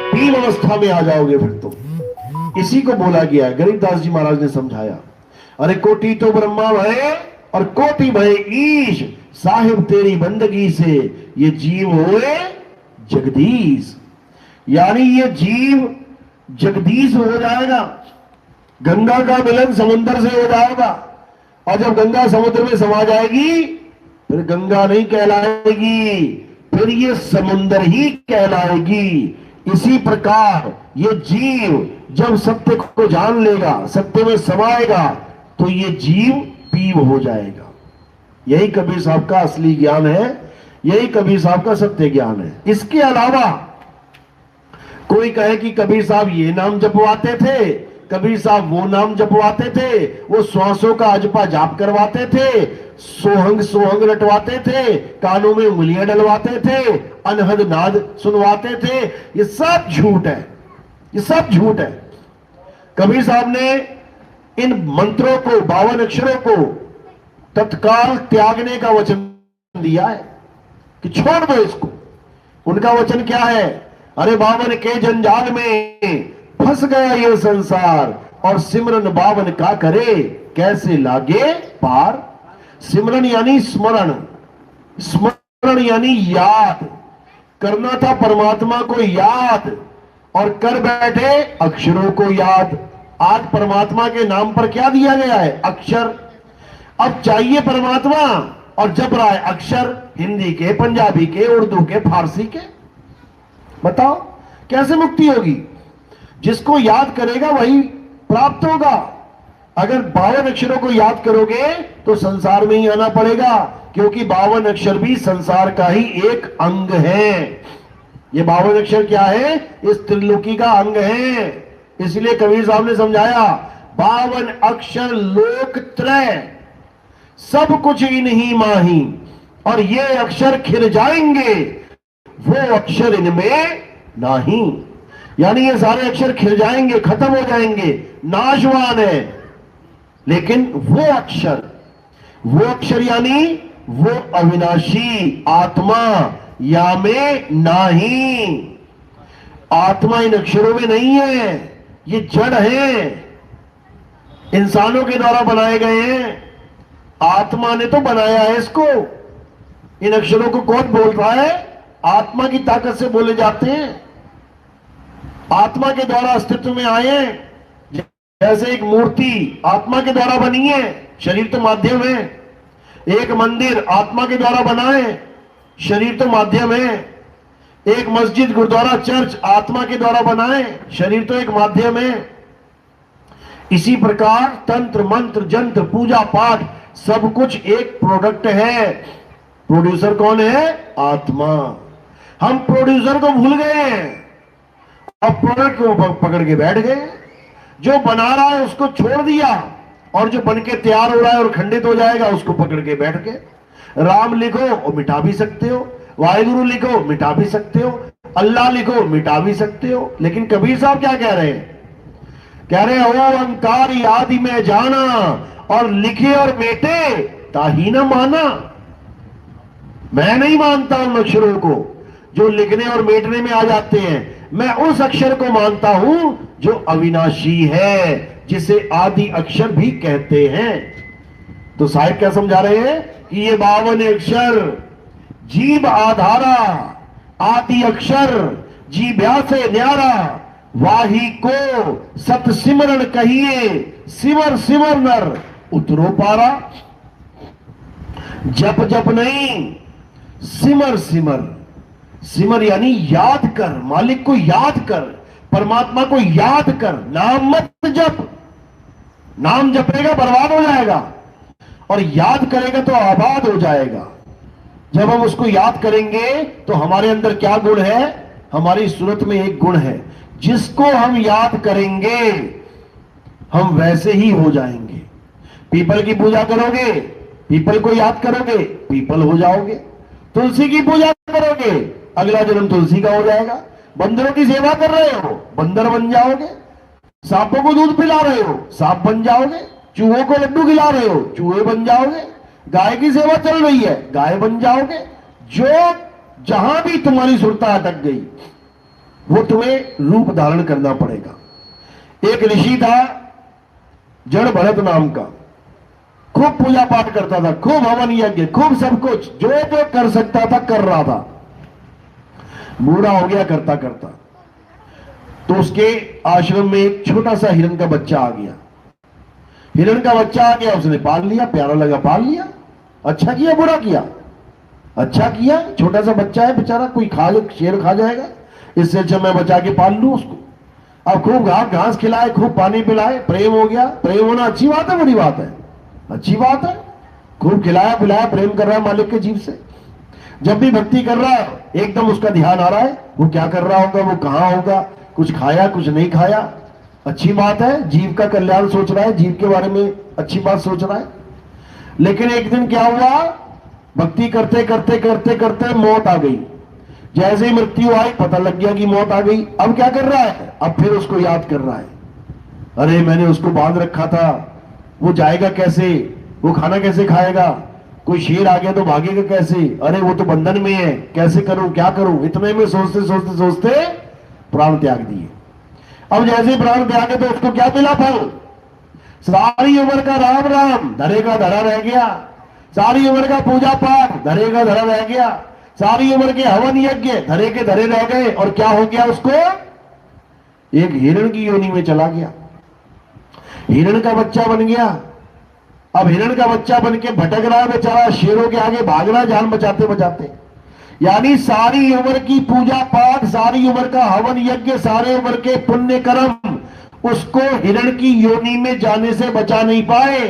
पीव अवस्था में आ जाओगे फिर तुम। इसी को बोला गया, गरीबदास जी महाराज ने समझाया, अरे कोटि तो ब्रह्मा भय और कोटि भय ईश, साहिब तेरी बंदगी से ये जीव होए जगदीश। यानी ये जीव जगदीश हो जाएगा, गंगा का मिलन समुद्र से हो जाएगा, और जब गंगा समुद्र में समा जाएगी फिर गंगा नहीं कहलाएगी, फिर ये समुद्र ही कहलाएगी। इसी प्रकार ये जीव जब सत्य को जान लेगा, सत्य में समाएगा, तो ये जीव पीव हो जाएगा। यही कबीर साहब का असली ज्ञान है, यही कबीर साहब का सत्य ज्ञान है। इसके अलावा कोई कहे कि कबीर साहब ये नाम जपवाते थे, कबीर साहब वो नाम जपवाते थे, वो श्वासों का अजपा जाप करवाते थे, सोहंग सोहंग रटवाते थे, कानों में उंगलियां डलवाते थे, अनहद नाद सुनवाते थे, ये सब झूठ है, ये सब झूठ है। कबीर साहब ने इन मंत्रों को, 52 अक्षरों को तत्काल त्यागने का वचन दिया है कि छोड़ दो इसको। उनका वचन क्या है? अरे 52 के जंजाल में फंस गया ये संसार, और सिमरन 52 का करे कैसे लागे पार। सिमरन यानी स्मरण, स्मरण यानी याद करना था, परमात्मा को याद, और कर बैठे अक्षरों को याद। आज परमात्मा के नाम पर क्या दिया गया है? अक्षर। अब चाहिए परमात्मा और जप रहा है अक्षर, हिंदी के, पंजाबी के, उर्दू के, फारसी के। बताओ कैसे मुक्ति होगी? जिसको याद करेगा वही प्राप्त होगा। अगर 52 अक्षरों को याद करोगे तो संसार में ही आना पड़ेगा, क्योंकि 52 अक्षर भी संसार का ही एक अंग है। ये 52 अक्षर क्या है? इस त्रिलोकी का अंग है। इसलिए कबीर साहब ने समझाया 52 अक्षर लोक त्रय, सब कुछ इन्हीं माही, और ये अक्षर खिल जाएंगे, वो अक्षर इनमें नहीं। यानी ये सारे अक्षर खिल जाएंगे, खत्म हो जाएंगे, नाशवान है, लेकिन वो अक्षर यानी वो अविनाशी आत्मा या में नहीं। आत्मा इन अक्षरों में नहीं है, ये जड़ है, इंसानों के द्वारा बनाए गए हैं। आत्मा ने तो बनाया है इसको। इन अक्षरों को कौन बोल रहा है? आत्मा की ताकत से बोले जाते हैं, आत्मा के द्वारा अस्तित्व में आए हैं। जैसे एक मूर्ति आत्मा के द्वारा बनी है, शरीर तो माध्यम है। एक मंदिर आत्मा के द्वारा बना है, शरीर तो माध्यम है। एक मस्जिद, गुरुद्वारा, चर्च आत्मा के द्वारा बना है, शरीर तो एक माध्यम है। इसी प्रकार तंत्र, मंत्र, जंत्र, पूजा पाठ सब कुछ एक प्रोडक्ट है। प्रोड्यूसर कौन है? आत्मा। हम प्रोड्यूसर को भूल गए हैं, अब प्रोडक्ट को पकड़ के बैठ गए। जो बना रहा है उसको छोड़ दिया, और जो बनके तैयार हो रहा है और खंडित हो जाएगा उसको पकड़ के बैठ गए। राम लिखो और मिटा भी सकते हो, वाहिगुरु लिखो मिटा भी सकते हो, अल्लाह लिखो मिटा भी सकते हो। लेकिन कबीर साहब क्या कह रहे हैं? कह रहे हैं ओंकार आदि में जाना, और लिखे और मेटे ताही न माना। मैं नहीं मानता उन अक्षरों को जो लिखने और मेटने में आ जाते हैं। मैं उस अक्षर को मानता हूं जो अविनाशी है, जिसे आदि अक्षर भी कहते हैं। तो साहिब क्या समझा रहे हैं कि ये 52 अक्षर जीव आधारा, आदि अक्षर जीव्या से न्यारा, वाही को सत सिमरण कहिए, सिमर सिमर नर उतरो पारा। जप जप नहीं, सिमर सिमर। सिमर यानी याद कर, मालिक को याद कर, परमात्मा को याद कर। नाम मत जप, नाम जपेगा बर्बाद हो जाएगा, और याद करेगा तो आबाद हो जाएगा। जब हम उसको याद करेंगे तो हमारे अंदर क्या गुण है? हमारी सूरत में एक गुण है, जिसको हम याद करेंगे हम वैसे ही हो जाएंगे। पीपल की पूजा करोगे, पीपल को याद करोगे, पीपल हो जाओगे। तुलसी की पूजा करोगे, अगला जन्म तुलसी का हो जाएगा। बंदरों की सेवा कर रहे हो, बंदर बन जाओगे। सांपों को दूध पिला रहे हो, सांप बन जाओगे। चूहों को लड्डू खिला रहे हो, चूहे बन जाओगे। गाय की सेवा चल रही है, गाय बन जाओगे। जो जहां भी तुम्हारी सुरता अटक गई वो तुम्हें रूप धारण करना पड़ेगा। एक ऋषि था जड़ भरत नाम का, खूब पूजा पाठ करता था, खूब हवन यज्ञ, खूब सब कुछ जो जो कर सकता था कर रहा था। बूढ़ा हो गया करता करता, तो उसके आश्रम में एक छोटा सा हिरण का बच्चा आ गया। हिरण का बच्चा आ गया, उसने पाल लिया, प्यारा लगा पाल लिया। अच्छा किया बुरा किया? अच्छा किया। छोटा सा बच्चा है बेचारा, कोई शेर खा जाएगा, इससे अच्छा मैं बचा के पाल लूं उसको। अब खूब घास खिलाए, खूब पानी पिलाए, प्रेम हो गया। प्रेम होना अच्छी बात है, बुरी बात है? अच्छी बात है। खूब खिलाया पिलाया, प्रेम कर रहा है मालिक के जीव से। जब भी भक्ति कर रहा है एकदम उसका ध्यान आ रहा है, वो क्या कर रहा होगा, वो कहां होगा, कुछ खाया कुछ नहीं खाया। अच्छी बात है, जीव का कल्याण सोच रहा है, जीव के बारे में अच्छी बात सोच रहा है। लेकिन एक दिन क्या हुआ, भक्ति करते करते करते करते मौत आ गई। जैसे ही मृत्यु आई पता लग गया कि मौत आ गई। अब क्या कर रहा है? अब फिर उसको याद कर रहा है, अरे मैंने उसको बांध रखा था, वो जाएगा कैसे, वो खाना कैसे खाएगा, कोई शेर आ गया तो भागेगा कैसे, अरे वो तो बंधन में है, कैसे करूं क्या करूं। इतने में सोचते सोचते सोचते प्राण त्याग दिए। अब जैसे प्राण त्यागे तो उसको क्या मिला फल? सारी उम्र का राम राम धरे का धरा रह गया, सारी उम्र का पूजा पाठ धरे का धरा रह गया, सारी उम्र के हवन यज्ञ धरे के धरे रह गए। और क्या हो गया उसको? एक हिरण की योनि में चला गया, हिरण का बच्चा बन गया। अब हिरण का बच्चा बन के भटक रहा है बेचारा, शेरों के आगे भाग रहा है जान बचाते बचाते। यानी सारी उम्र की पूजा पाठ, सारी उम्र का हवन यज्ञ, सारे उम्र के पुण्य कर्म उसको हिरण की योनि में जाने से बचा नहीं पाए।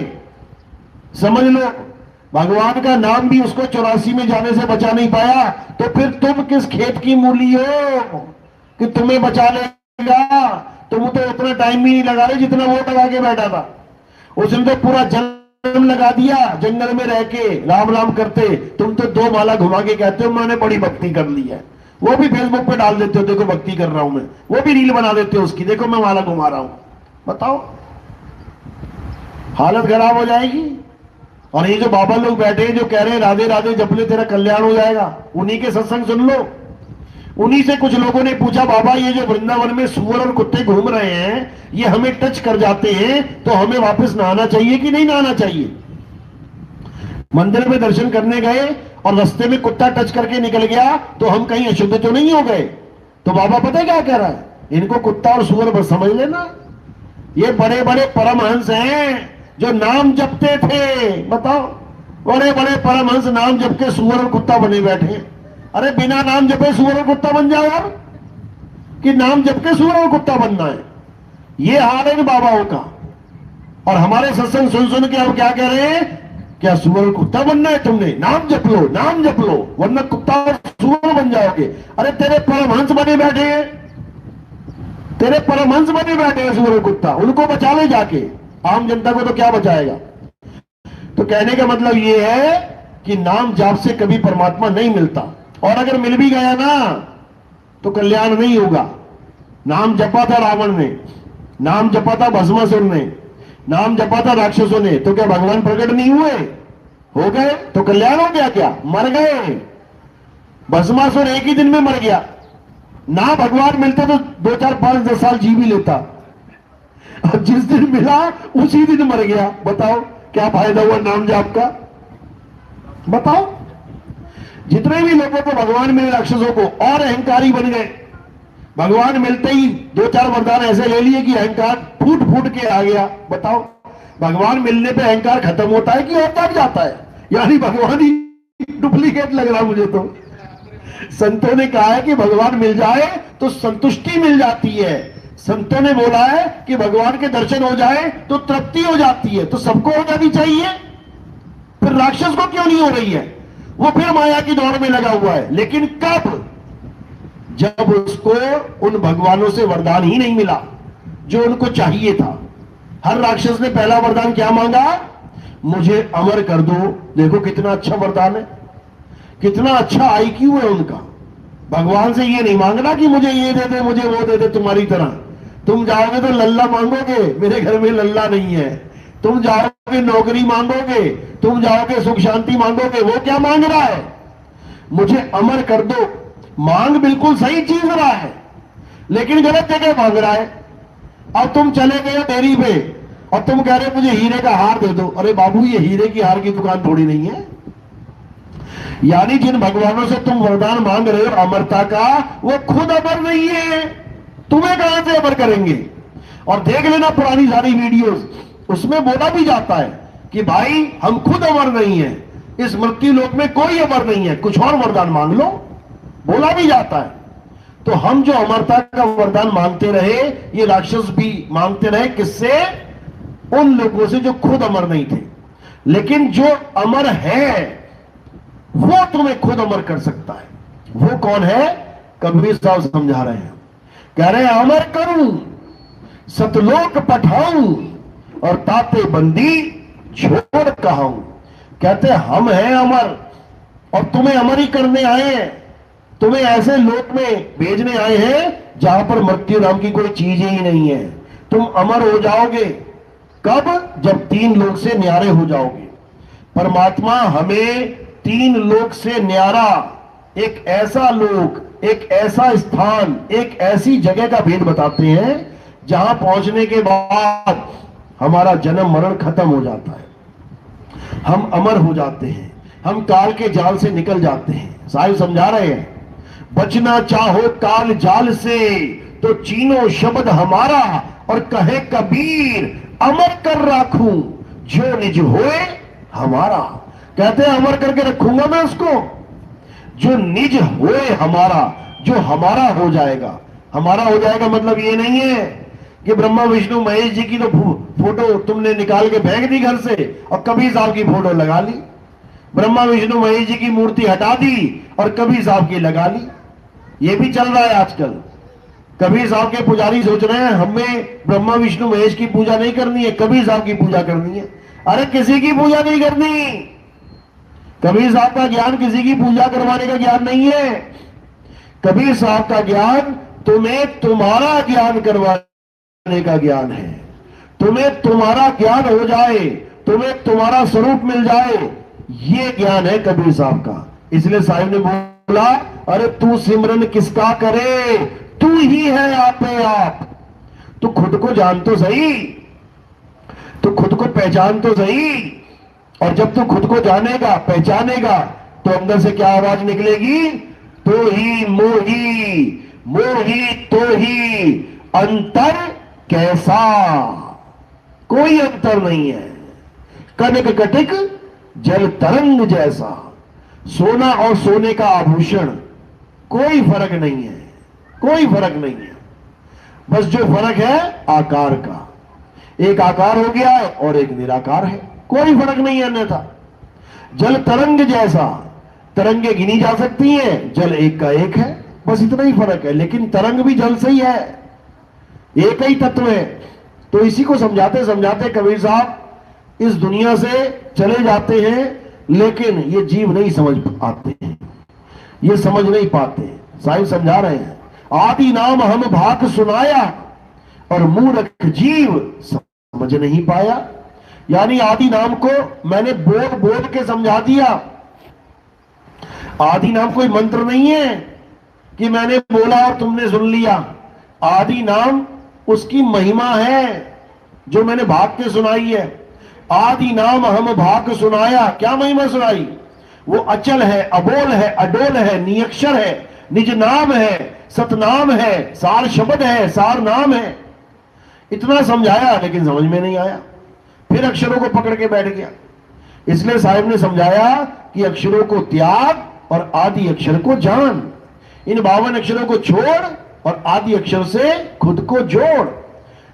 समझ लो, भगवान का नाम भी उसको 84 में जाने से बचा नहीं पाया, तो फिर तुम किस खेत की मूली हो कि तुम्हें बचा लेगा? तुम तो उतना टाइम भी नहीं लगा रहे जितना वो लगा के बैठा था। उसने तो पूरा जन्म लगा दिया जंगल में रह के राम राम करते। तुम तो 2 माला घुमा के कहते हो मैंने बड़ी भक्ति कर ली है। वो भी फेसबुक पे डाल देते हो, देखो भक्ति कर रहा हूं मैं। वो भी रील बना देते हो उसकी, देखो मैं माला घुमा रहा हूं। बताओ, हालत खराब हो जाएगी। और ये जो बाबा लोग बैठे हैं जो कह रहे हैं राधे राधे जप ले तेरा कल्याण हो जाएगा, उन्हीं के सत्संग सुन लो। उन्हीं से कुछ लोगों ने पूछा, बाबा ये जो वृंदावन में सुअर और कुत्ते घूम रहे हैं ये हमें टच कर जाते हैं, तो हमें वापस नहाना चाहिए कि नहीं नहाना चाहिए? मंदिर में दर्शन करने गए और रास्ते में कुत्ता टच करके निकल गया तो हम कहीं अशुद्ध तो नहीं हो गए? तो बाबा पता है क्या कह रहा है, इनको कुत्ता और सुअर बस समझ लेना। ये बड़े बड़े परमहंस हैं जो नाम जपते थे। बताओ, बड़े बड़े परमहंस नाम जप के सुअर और कुत्ता बने बैठे। अरे बिना नाम जपे सुअर और कुत्ता बन जाओ यार, कि नाम जप के सुअर और कुत्ता बनना है? ये हाल है इन बाबाओं का। और हमारे सत्संग सुन सुन के अब क्या कह रहे हैं, क्या सुअर और कुत्ता बनना है तुमने? नाम जप लो, नाम जप लो, वरना कुत्ता और सुअर बन जाओगे। अरे तेरे परमहंस बने बैठे हैं, तेरे परमहंस बने बैठे हैं सुअर और कुत्ता, उनको बचा ले जाके। आम जनता को तो क्या बचाएगा? तो कहने का मतलब यह है कि नाम जाप से कभी परमात्मा नहीं मिलता, और अगर मिल भी गया ना तो कल्याण नहीं होगा। नाम जपा था रावण ने, नाम जपा था भस्मासुर ने, नाम जपा था राक्षसों ने, तो क्या भगवान प्रकट नहीं हुए? हो गए तो कल्याण हो गया क्या? मर गए। भस्मासुर एक ही दिन में मर गया। ना भगवान मिलते तो 2, 4, 5, 10 साल जी भी लेता, और जिस दिन मिला उसी दिन मर गया। बताओ क्या फायदा हुआ नाम जाप का? बताओ, जितने भी लोगों को भगवान मिले राक्षसों को और अहंकारी बन गए। भगवान मिलते ही 2, 4 वरदान ऐसे ले लिए कि अहंकार फूट फूट के आ गया। बताओ, भगवान मिलने पे अहंकार खत्म होता है कि और तक जाता है? यानी भगवान ही डुप्लीकेट लग रहा मुझे तो। संतों ने कहा है कि भगवान मिल जाए तो संतुष्टि मिल जाती है। संतों ने बोला है कि भगवान के दर्शन हो जाए तो तृप्ति हो जाती है। तो सबको हो जानी चाहिए, फिर राक्षस को क्यों नहीं हो रही है? वो फिर माया की दौड़ में लगा हुआ है। लेकिन कब? जब उसको उन भगवानों से वरदान ही नहीं मिला जो उनको चाहिए था। हर राक्षस ने पहला वरदान क्या मांगा? मुझे अमर कर दो। देखो कितना अच्छा वरदान है, कितना अच्छा आईक्यू है उनका। भगवान से ये नहीं मांगना कि मुझे ये दे दे, मुझे वो दे दे। तुम्हारी तरह तुम जाओगे तो लल्ला मांगोगे, मेरे घर में लल्ला नहीं है। तुम जाओगे नौकरी मांगोगे, तुम जाओगे सुख शांति मांगोगे। वो क्या मांग रहा है? मुझे अमर कर दो। मांग बिल्कुल सही चीज रहा है, लेकिन गलत जगह मांग रहा है। अब तुम चले गए डेयरी पे और तुम कह रहे हो मुझे हीरे का हार दे दो। अरे बाबू, ये हीरे की हार की दुकान थोड़ी नहीं है। यानी जिन भगवानों से तुम वरदान मांग रहे हो अमरता का, वो खुद अमर नहीं है, तुम्हें कहां से अमर करेंगे? और देख लेना पुरानी सारी वीडियोस, उसमें बोला भी जाता है कि भाई हम खुद अमर नहीं है, इस मृत्यु लोक में कोई अमर नहीं है, कुछ और वरदान मांग लो। बोला भी जाता है। तो हम जो अमरता का वरदान मांगते रहे, ये राक्षस भी मांगते रहे। किससे? उन लोगों से जो खुद अमर नहीं थे। लेकिन जो अमर है वो तुम्हें खुद अमर कर सकता है। वो कौन है? कबीर साहब समझा रहे हैं, कह रहे हैं अमर करूं, सतलोक पठाऊं और ताते बंदी छोड़ कहाऊं। कहते हम हैं अमर और तुम्हें अमर ही करने आए हैं। तुम्हें ऐसे लोक में भेजने आए हैं जहां पर मृत्यु नाम की कोई चीज ही नहीं है। तुम अमर हो जाओगे कब? जब 3 लोक से न्यारे हो जाओगे। परमात्मा हमें 3 लोक से न्यारा, एक ऐसा लोक, एक ऐसा स्थान, एक ऐसी जगह का भेद बताते हैं जहां पहुंचने के बाद हमारा जन्म मरण खत्म हो जाता है। हम अमर हो जाते हैं, हम काल के जाल से निकल जाते हैं। साहिब समझा रहे हैं, बचना चाहो काल जाल से तो चीनो शब्द हमारा, और कहे कबीर अमर कर राखूं जो निज होए हमारा। कहते हैं अमर करके रखूंगा मैं उसको जो निज होए हमारा, जो हमारा हो जाएगा। हमारा हो जाएगा मतलब ये नहीं है कि ब्रह्मा विष्णु महेश जी की तो फोटो तुमने निकाल के फेंक दी घर से और कबीर साहब की फोटो लगा ली, ब्रह्मा विष्णु महेश जी की मूर्ति हटा दी और कबीर साहब की लगा ली। ये भी चल रहा है आजकल। कबीर साहब के पुजारी सोच रहे हैं हमें ब्रह्मा विष्णु महेश की पूजा नहीं करनी है, कबीर साहब की पूजा करनी है। अरे किसी की पूजा नहीं करनी। कबीर साहब का ज्ञान किसी की पूजा करवाने का ज्ञान नहीं है। कबीर साहब का ज्ञान तुम्हें तुम्हारा ज्ञान करवाने का ज्ञान है। तुम्हें तुम्हारा ज्ञान हो जाए, तुम्हें तुम्हारा स्वरूप मिल जाए, ये ज्ञान है कबीर साहब का। इसलिए साहिब ने बोला, अरे तू सिमरन किसका करे, तू ही है आपे आप। तू खुद को जान तो सही, तू खुद को पहचान तो सही। और जब तू खुद को जानेगा पहचानेगा तो अंदर से क्या आवाज निकलेगी, तो ही मोही, मोही तो ही, अंतर कैसा, कोई अंतर नहीं है। कनक कटिक जल तरंग जैसा, सोना और सोने का आभूषण, कोई फर्क नहीं है, कोई फर्क नहीं है। बस जो फर्क है आकार का, एक आकार हो गया है और एक निराकार है, कोई फर्क नहीं है अन्यथा। जल तरंग जैसा, तरंगे गिनी जा सकती हैं, जल एक का एक है, बस इतना ही फर्क है। लेकिन तरंग भी जल से ही है, एक ही तत्व है। तो इसी को समझाते समझाते कबीर साहब इस दुनिया से चले जाते हैं, लेकिन ये जीव नहीं समझ आते हैं, ये समझ नहीं पाते। साहिब समझा रहे हैं, आदि नाम हम भाग सुनाया और मूर्ख जीव समझ नहीं पाया। यानी आदि नाम को मैंने बोल बोल के समझा दिया। आदि नाम कोई मंत्र नहीं है कि मैंने बोला और तुमने सुन लिया। आदि नाम उसकी महिमा है जो मैंने भाग के सुनाई है। आदि नाम हम भाग सुनाया, क्या महिमा सुनाई? वो अचल है, अबोल है, अडोल है, नियक्षर है, निज नाम है, सतनाम है, सार शब्द है, सार नाम है। इतना समझाया लेकिन समझ में नहीं आया, फिर अक्षरों को पकड़ के बैठ गया। इसलिए साहिब ने समझाया कि अक्षरों को त्याग और आदि अक्षर को जान। इन 52 अक्षरों को छोड़ और आदि अक्षर से खुद को जोड़।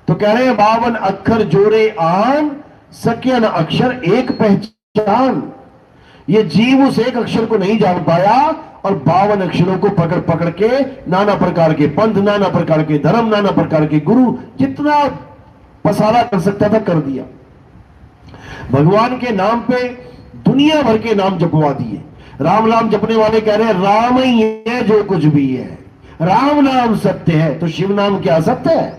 तो कह रहे हैं 52 अक्षर जोड़े आन, सके न अक्षर एक पहचान। ये जीव उस एक अक्षर को नहीं जान पाया और 52 अक्षरों को पकड़ पकड़ के नाना प्रकार के पंथ, नाना प्रकार के धर्म, नाना प्रकार के गुरु, जितना पसारा कर सकता था कर दिया। भगवान के नाम पे दुनिया भर के नाम जपवा दिए। राम नाम जपने वाले कह रहे हैं राम ही है जो कुछ भी है, राम नाम सत्य है। तो शिव नाम क्या असत्य है?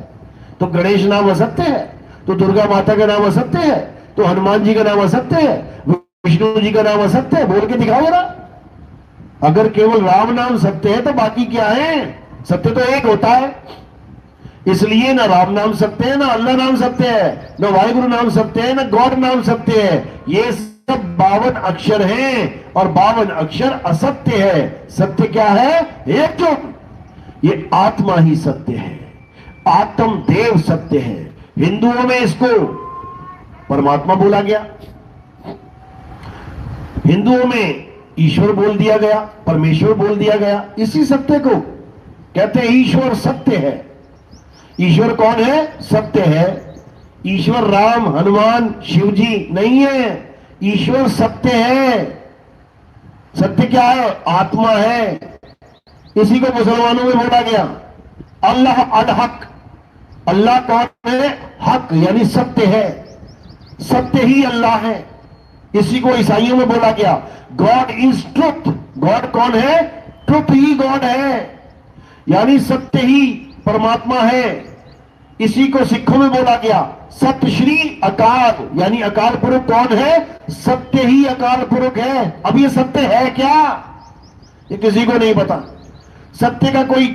तो गणेश नाम असत्य है? तो दुर्गा माता का नाम असत्य है? तो हनुमान जी का नाम असत्य है? विष्णु जी का नाम असत्य है? बोल के दिखाओ जरा। अगर केवल राम नाम सत्य है तो बाकी क्या है? सत्य तो एक होता है। इसलिए ना राम नाम सत्य है, ना अल्लाह नाम सत्य है, ना वाहिगुरु नाम सत्य है, ना गॉड नाम सत्य है। ये सब 52 अक्षर हैं और 52 अक्षर असत्य है। सत्य क्या है? एक जो ये आत्मा ही सत्य है, आत्म देव सत्य है। हिंदुओं में इसको परमात्मा बोला गया, हिंदुओं में ईश्वर बोल दिया गया, परमेश्वर बोल दिया गया। इसी सत्य को कहते हैं ईश्वर सत्य है। ईश्वर कौन है? सत्य है। ईश्वर राम, हनुमान, शिव जी नहीं है। ईश्वर सत्य है। सत्य क्या है? आत्मा है। इसी को मुसलमानों में बोला गया अल्लाह अल हक। अल्लाह कौन है? हक यानी सत्य है, सत्य ही अल्लाह है। इसी को ईसाइयों में बोला गया गॉड इज ट्रुथ। गॉड कौन है? ट्रुथ ही गॉड है, यानी सत्य ही परमात्मा है। इसी को सिखों में बोला गया सत्य श्री अकाल, यानी अकाल पुरुष कौन है? सत्य ही अकाल पुरुष है। अब ये सत्य है क्या? ये किसी को नहीं पता। सत्य का कोई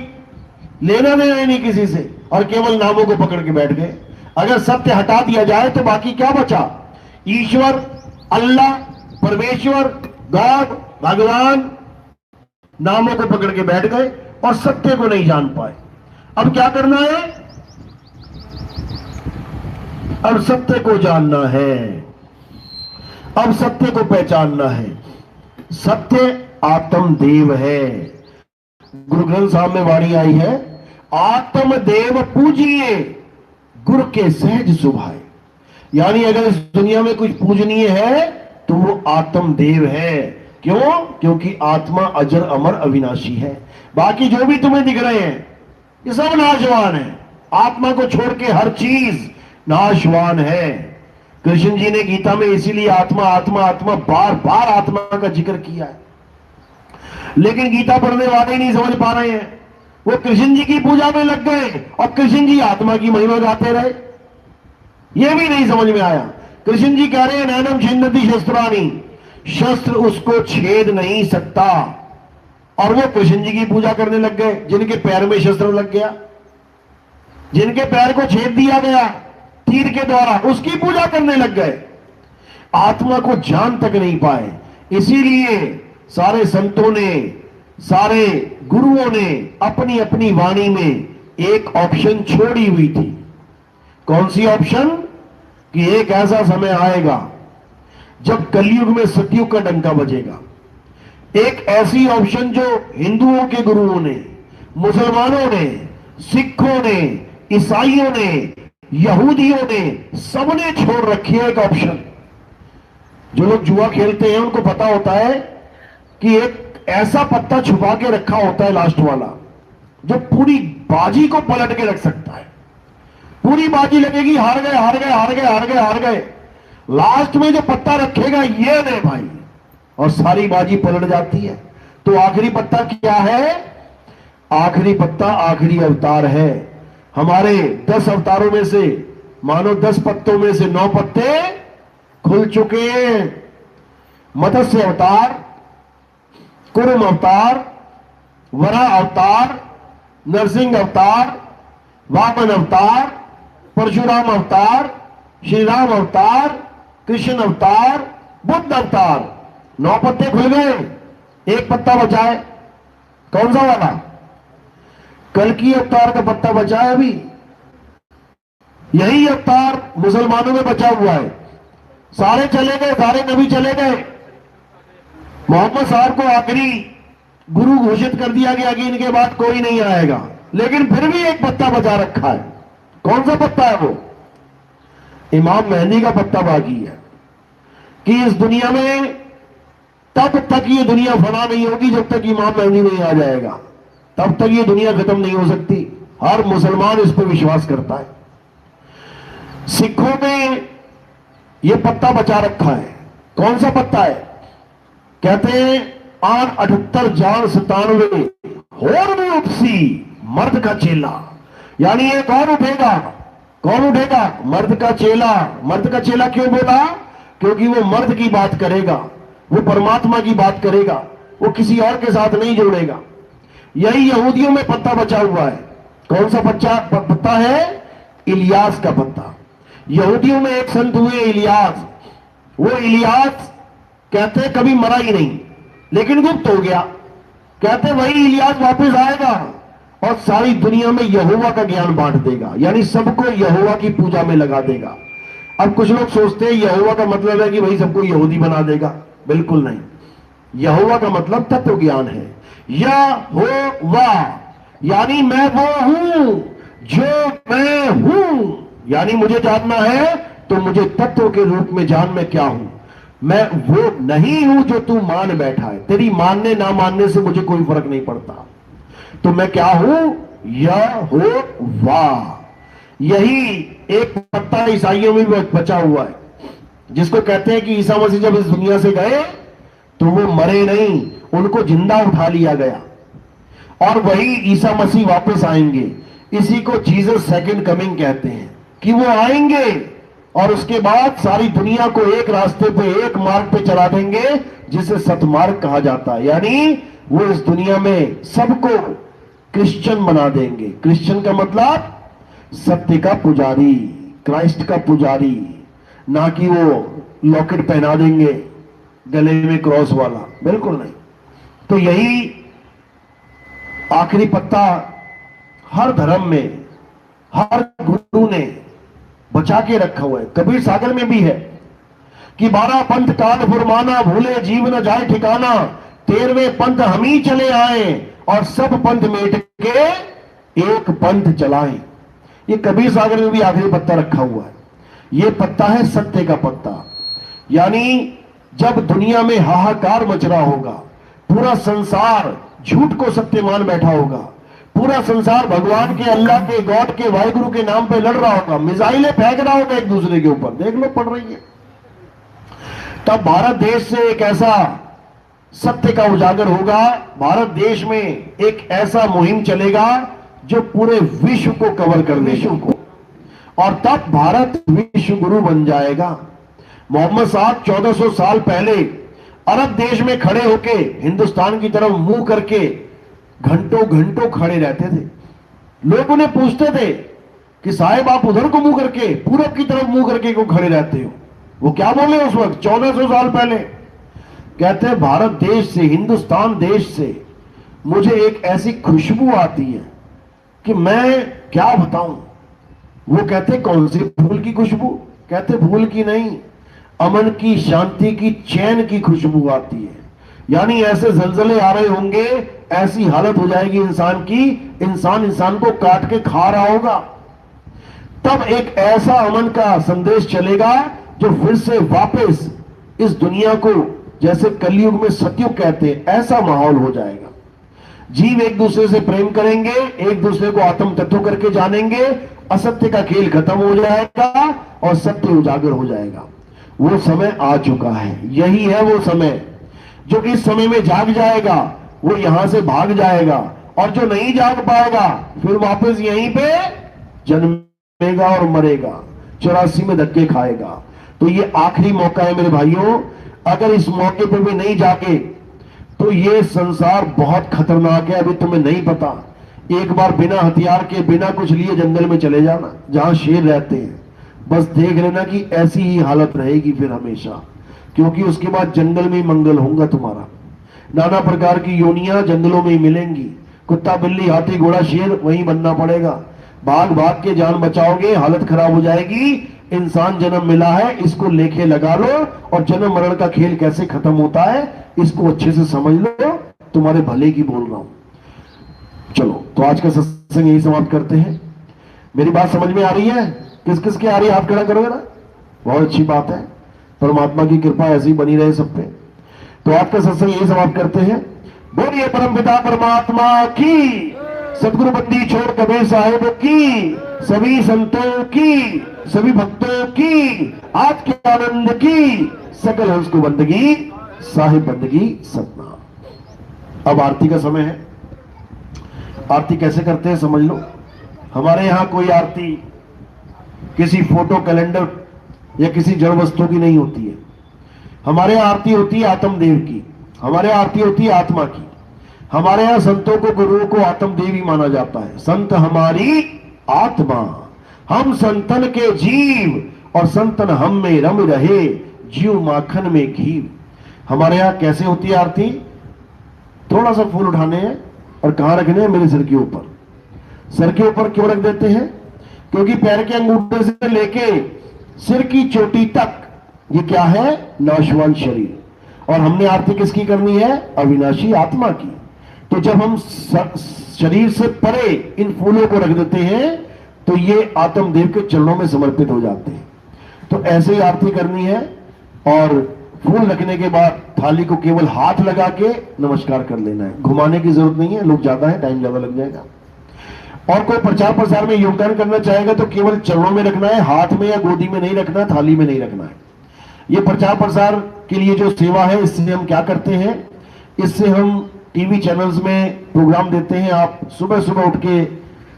लेना देना नहीं किसी से, और केवल नामों को पकड़ के बैठ गए। अगर सत्य हटा दिया जाए तो बाकी क्या बचा? ईश्वर, अल्लाह, परमेश्वर, गॉड, भगवान, नामों को पकड़ के बैठ गए और सत्य को नहीं जान पाए। अब क्या करना है? अब सत्य को जानना है, अब सत्य को पहचानना है। सत्य आत्म देव है। गुरु ग्रंथ साहब में वाणी आई है आत्म देव पूजिए गुर के सहज सुभाए। यानी अगर इस दुनिया में कुछ पूजनीय है तो वो आत्मदेव है। क्यों? क्योंकि आत्मा अजर अमर अविनाशी है। बाकी जो भी तुम्हें दिख रहे हैं ये सब नाशवान है। आत्मा को छोड़ के हर चीज नाशवान है। कृष्ण जी ने गीता में इसीलिए आत्मा आत्मा आत्मा बार बार आत्मा का जिक्र किया है। लेकिन गीता पढ़ने वाले ही नहीं समझ पा रहे हैं। वो कृष्ण जी की पूजा में लग गए और कृष्ण जी आत्मा की महिमा गाते रहे। ये भी नहीं समझ में आया। कृष्ण जी कह रहे हैं नैनम छिन्नति शस्त्राणि, शस्त्र उसको छेद नहीं सकता। और वो कृष्ण जी की पूजा करने लग गए। जिनके पैर में शस्त्र लग गया, जिनके पैर को छेद दिया गया तीर के द्वारा, उसकी पूजा करने लग गए। आत्मा को जान तक नहीं पाए। इसीलिए सारे संतों ने, सारे गुरुओं ने अपनी अपनी वाणी में एक ऑप्शन छोड़ी हुई थी। कौन सी ऑप्शन? कि एक ऐसा समय आएगा जब कलयुग में सतयुग का डंका बजेगा। एक ऐसी ऑप्शन जो हिंदुओं के गुरुओं ने, मुसलमानों ने, सिखों ने, ईसाइयों ने, यहूदियों ने, सबने छोड़ रखी है। एक ऑप्शन जो लोग जुआ खेलते हैं उनको पता होता है कि एक ऐसा पत्ता छुपा के रखा होता है लास्ट वाला, जो पूरी बाजी को पलट के रख सकता है। पूरी बाजी लगेगी, हार गए हार गए हार गए हार गए हार गए, लास्ट में जो पत्ता रखेगा ये ले भाई, और सारी बाजी पलट जाती है। तो आखिरी पत्ता क्या है? आखिरी पत्ता आखिरी अवतार है। हमारे 10 अवतारों में से मानो 10 पत्तों में से 9 पत्ते खुल चुके हैं। मत्स्य अवतार, कुर्म अवतार, वराह अवतार, नरसिंह अवतार, वामन अवतार, परशुराम अवतार, श्री राम अवतार, कृष्ण अवतार, बुद्ध अवतार। 9 पत्ते खुल गए, एक पत्ता बचा है। कौन सा वाला? कल्कि अवतार का पत्ता बचा है अभी। यही अवतार मुसलमानों में बचा हुआ है। सारे चले गए, सारे नबी चले गए। मोहम्मद साहब को आखिरी गुरु घोषित कर दिया गया कि इनके बाद कोई नहीं आएगा। लेकिन फिर भी एक पत्ता बचा रखा है। कौन सा पत्ता है वो? इमाम मेहदी का पत्ता बाकी है कि इस दुनिया में तब तक ये दुनिया फना नहीं होगी जब तक इमाम मेहदी नहीं आ जाएगा। तब तक ये दुनिया खत्म नहीं हो सकती। हर मुसलमान इस पर विश्वास करता है। सिखों में ये पत्ता बचा रखा है। कौन सा पत्ता है? कहते हैं आन 78 जान 97 होर में उपसी मर्द का चेला। यानी ये कौन उठेगा? कौन उठेगा? मर्द का चेला। मर्द का चेला क्यों बोला? क्योंकि वो मर्द की बात करेगा, वो परमात्मा की बात करेगा, वो किसी और के साथ नहीं जोड़ेगा। यही यहूदियों में पत्ता बचा हुआ है। कौन सा पत्ता है? इलियास का पत्ता। यहूदियों में एक संत हुए इलियास। वो इलियास कहते कभी मरा ही नहीं, लेकिन गुप्त हो गया। कहते वही इलियास वापस आएगा और सारी दुनिया में यहोवा का ज्ञान बांट देगा, यानी सबको यहोवा की पूजा में लगा देगा। अब कुछ लोग सोचते हैं यहोवा का मतलब है कि भाई सबको यहूदी बना देगा। बिल्कुल नहीं। यहोवा का मतलब तत्व ज्ञान है। यहोवा यानी मैं वो हूं जो मैं हूं। यानी मुझे जानना है तो मुझे तत्व के रूप में जान मैं क्या हूं। मैं वो नहीं हूं जो तू मान बैठा है। तेरी मानने ना मानने से मुझे कोई फर्क नहीं पड़ता। तो मैं क्या हूं? यहोवा। यही एक पत्ता ईसाइयों में भी बचा हुआ है, जिसको कहते हैं कि ईसा मसीह जब इस दुनिया से गए तो वो मरे नहीं, उनको जिंदा उठा लिया गया और वही ईसा मसीह वापस आएंगे। इसी को जीसस सेकंड कमिंग कहते हैं कि वो आएंगे और उसके बाद सारी दुनिया को एक रास्ते पे, एक मार्ग पे चला देंगे, जिसे सतमार्ग कहा जाता है। यानी वो इस दुनिया में सबको क्रिश्चियन बना देंगे। क्रिश्चियन का मतलब सत्य का पुजारी, क्राइस्ट का पुजारी, ना कि वो लॉकेट पहना देंगे गले में क्रॉस वाला। बिल्कुल नहीं। तो यही आखिरी पत्ता हर धर्म में, हर गुरु ने बचा के रखा हुआ है। कबीर सागर में भी है कि 12 पंथ काल फुरमाना, भूले जीव न जाए ठिकाना, 13वें पंथ हम ही चले आए और सब पंथ मेट के एक पंथ चलाएं। ये कबीर सागर में भी आखिरी पत्ता रखा हुआ है। ये पत्ता है सत्य का पत्ता। यानी जब दुनिया में हाहाकार मच रहा होगा, पूरा संसार झूठ को सत्य मान बैठा होगा, पूरा संसार भगवान के, अल्लाह के, गॉड के, वाहिगुरु के नाम पे लड़ रहा होगा, मिसाइलें फेंक रहा होगा एक दूसरे के ऊपर, देख लो पड़ रही है, तब भारत देश से एक ऐसा सत्य का उजागर होगा, भारत देश में एक ऐसा मुहिम चलेगा जो पूरे विश्व को कवर कर ले, विश्व को, और तब भारत विश्व गुरु बन जाएगा। मोहम्मद साहब 1400 साल पहले अरब देश में खड़े होके हिंदुस्तान की तरफ मुंह करके घंटों घंटों खड़े रहते थे। लोग उन्हें पूछते थे कि साहिब आप उधर को मुंह करके, पूरब की तरफ मुंह करके क्यों खड़े रहते हो? वो क्या बोले उस वक्त 1400 साल पहले? कहते हैं भारत देश से, हिंदुस्तान देश से मुझे एक ऐसी खुशबू आती है कि मैं क्या बताऊं। वो कहते कौन सी फूल की खुशबू? कहते फूल की नहीं, अमन की, शांति की, चैन की खुशबू आती है। यानी ऐसे जलजले आ रहे होंगे, ऐसी हालत हो जाएगी इंसान की, इंसान को काट के खा रहा होगा। तब एक ऐसा अमन का संदेश चलेगा जो फिर से वापस इस दुनिया को, जैसे कलयुग में सतयुग कहते हैं, ऐसा माहौल हो जाएगा। जीव एक दूसरे से प्रेम करेंगे, एक दूसरे को आत्म तत्व करके जानेंगे, असत्य का खेल खत्म हो जाएगा और सत्य उजागर हो जाएगा। वो समय आ चुका है। यही है वो समय। जो इस समय में जाग जाएगा वो यहां से भाग जाएगा, और जो नहीं जाग पाएगा फिर वापस यहीं पे जन्मेगा और मरेगा, 84 में धक्के खाएगा। तो ये आखिरी मौका है मेरे भाइयों। अगर इस मौके पे भी नहीं जागे तो ये संसार बहुत खतरनाक है। अभी तुम्हें नहीं पता, एक बार बिना हथियार के, बिना कुछ लिए जंगल में चले जाना जहां शेर रहते हैं, बस देख लेना कि ऐसी ही हालत रहेगी फिर हमेशा, क्योंकि उसके बाद जंगल में ही मंगल होगा तुम्हारा। नाना प्रकार की योनियां जंगलों में ही मिलेंगी, कुत्ता, बिल्ली, हाथी, घोड़ा, शेर, वहीं बनना पड़ेगा। भाग भाग के जान बचाओगे, हालत खराब हो जाएगी। इंसान जन्म मिला है, इसको लेके लगा लो, और जन्म मरण का खेल कैसे खत्म होता है इसको अच्छे से समझ लो। तुम्हारे भले की बोल रहा हूं। चलो, तो आज का सत्संग यही समाप्त करते हैं। मेरी बात समझ में आ रही है? किस किस की आ रही है? हाथ खड़ा करोगे ना? बहुत अच्छी बात है। परमात्मा की कृपा ऐसी बनी रहे सब पे। तो आज का सत्संग यही समाप्त करते हैं। बोलिए परमपिता परमात्मा की, सदगुरु बंदी छोड़ कबीर साहिब की, सभी संतों की, सभी भक्तों की, आज के आनंद की, सकल हंस को बंदगी, साहिब बंदगी सतना। अब आरती का समय है। आरती कैसे करते हैं समझ लो। हमारे यहां कोई आरती किसी फोटो, कैलेंडर या किसी जड़ वस्तु की नहीं होती है। हमारे यहां आरती होती है आत्मदेव की, हमारे यहां आरती होती है आत्मा की। हमारे यहां संतों को, गुरुओं को आत्मदेव ही माना जाता है। संत हमारी आत्मा, हम संतन के जीव, और संतन हम में रम रहे, जीव माखन में घी। हमारे यहां कैसे होती है आरती? थोड़ा सा फूल उठाने हैं और कहां रखने हैं? मेरे सिर के ऊपर। सर के ऊपर क्यों रख देते हैं? क्योंकि पैर के अंगूठे से लेके सिर की चोटी तक ये क्या है? नाशवान शरीर। और हमने आरती किसकी करनी है? अविनाशी आत्मा की। तो जब हम शरीर से परे इन फूलों को रख देते हैं तो ये आत्मदेव के चरणों में समर्पित हो जाते हैं। तो ऐसे ही आरती करनी है, और फूल रखने के बाद थाली को केवल हाथ लगा के नमस्कार कर लेना है। घुमाने की जरूरत नहीं है, लोग ज्यादा है, टाइम ज्यादा लग जाएगा। और कोई प्रचार प्रसार में योगदान करना चाहेगा तो केवल चरणों में रखना है, हाथ में या गोदी में नहीं रखना, थाली में नहीं रखना है। ये प्रचार प्रसार के लिए जो सेवा है, इससे हम क्या करते हैं? इससे हम टीवी चैनल्स में प्रोग्राम देते हैं। आप सुबह सुबह उठ के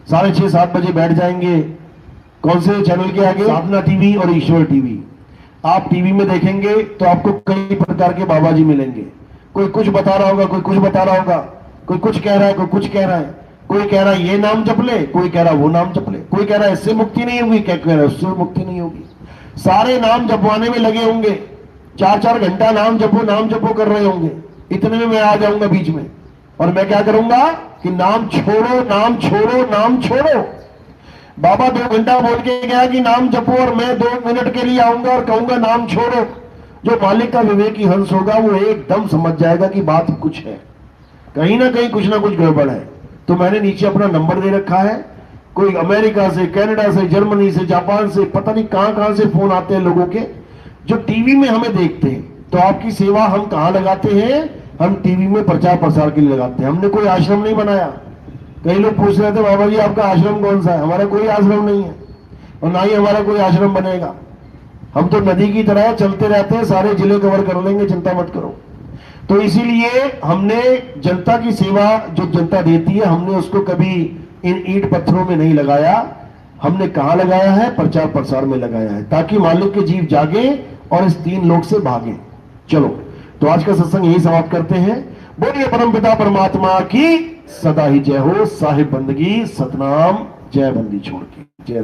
6:30-7 बजे बैठ जाएंगे। कौन से चैनल के आगे? साधना टीवी और ईश्वर टीवी। आप टीवी में देखेंगे तो आपको कई प्रकार के बाबा जी मिलेंगे। कोई कुछ बता रहा होगा, कोई कुछ बता रहा होगा, कोई कुछ कह रहा है, कोई कुछ कह रहा है, कोई कह रहा है ये नाम जप ले, कोई कह रहा है वो नाम जप ले, कोई कह रहा है इससे मुक्ति नहीं होगी, क्या कह रहा है उससे मुक्ति नहीं होगी। सारे नाम जपवाने में लगे होंगे, 4-4 घंटा नाम जपो कर रहे होंगे। इतने में मैं आ जाऊंगा बीच में, और मैं क्या करूंगा कि नाम छोड़ो, नाम छोड़ो, नाम छोड़ो। बाबा 2 घंटा बोल के गया कि नाम जपो, और मैं 2 मिनट के लिए आऊंगा और कहूंगा नाम छोड़ो। जो मालिक का विवेकी हंस होगा वो एकदम समझ जाएगा कि बात कुछ है, कहीं ना कहीं कुछ ना कुछ गड़बड़ है। तो मैंने नीचे अपना नंबर दे रखा है, कोई अमेरिका से, कनाडा से, जर्मनी से, जापान से, पता नहीं कहां कहां से फोन आते हैं लोगों के, जो टीवी में हमें देखते हैं। तो आपकी सेवा हम कहां लगाते हैं? हम टीवी में प्रचार प्रसार के लिए लगाते हैं। हमने कोई आश्रम नहीं बनाया। कई लोग पूछ रहे थे, बाबा जी आपका आश्रम कौन सा है? हमारा कोई आश्रम नहीं है और ना ही हमारा कोई आश्रम बनेगा। हम तो नदी की तरह चलते रहते हैं, सारे जिले कवर कर लेंगे, चिंता मत करो। तो इसीलिए हमने जनता की सेवा जो जनता देती है, हमने उसको कभी इन ईंट पत्थरों में नहीं लगाया। हमने कहां लगाया है? प्रचार प्रसार में लगाया है, ताकि मालिक के जीव जागे और इस 3 लोक से भागे। चलो, तो आज का सत्संग यही समाप्त करते हैं। बोलिए परमपिता परमात्मा की सदा ही जय हो। साहिब बंदगी, सतनाम, जय बंदी छोड़ की जय।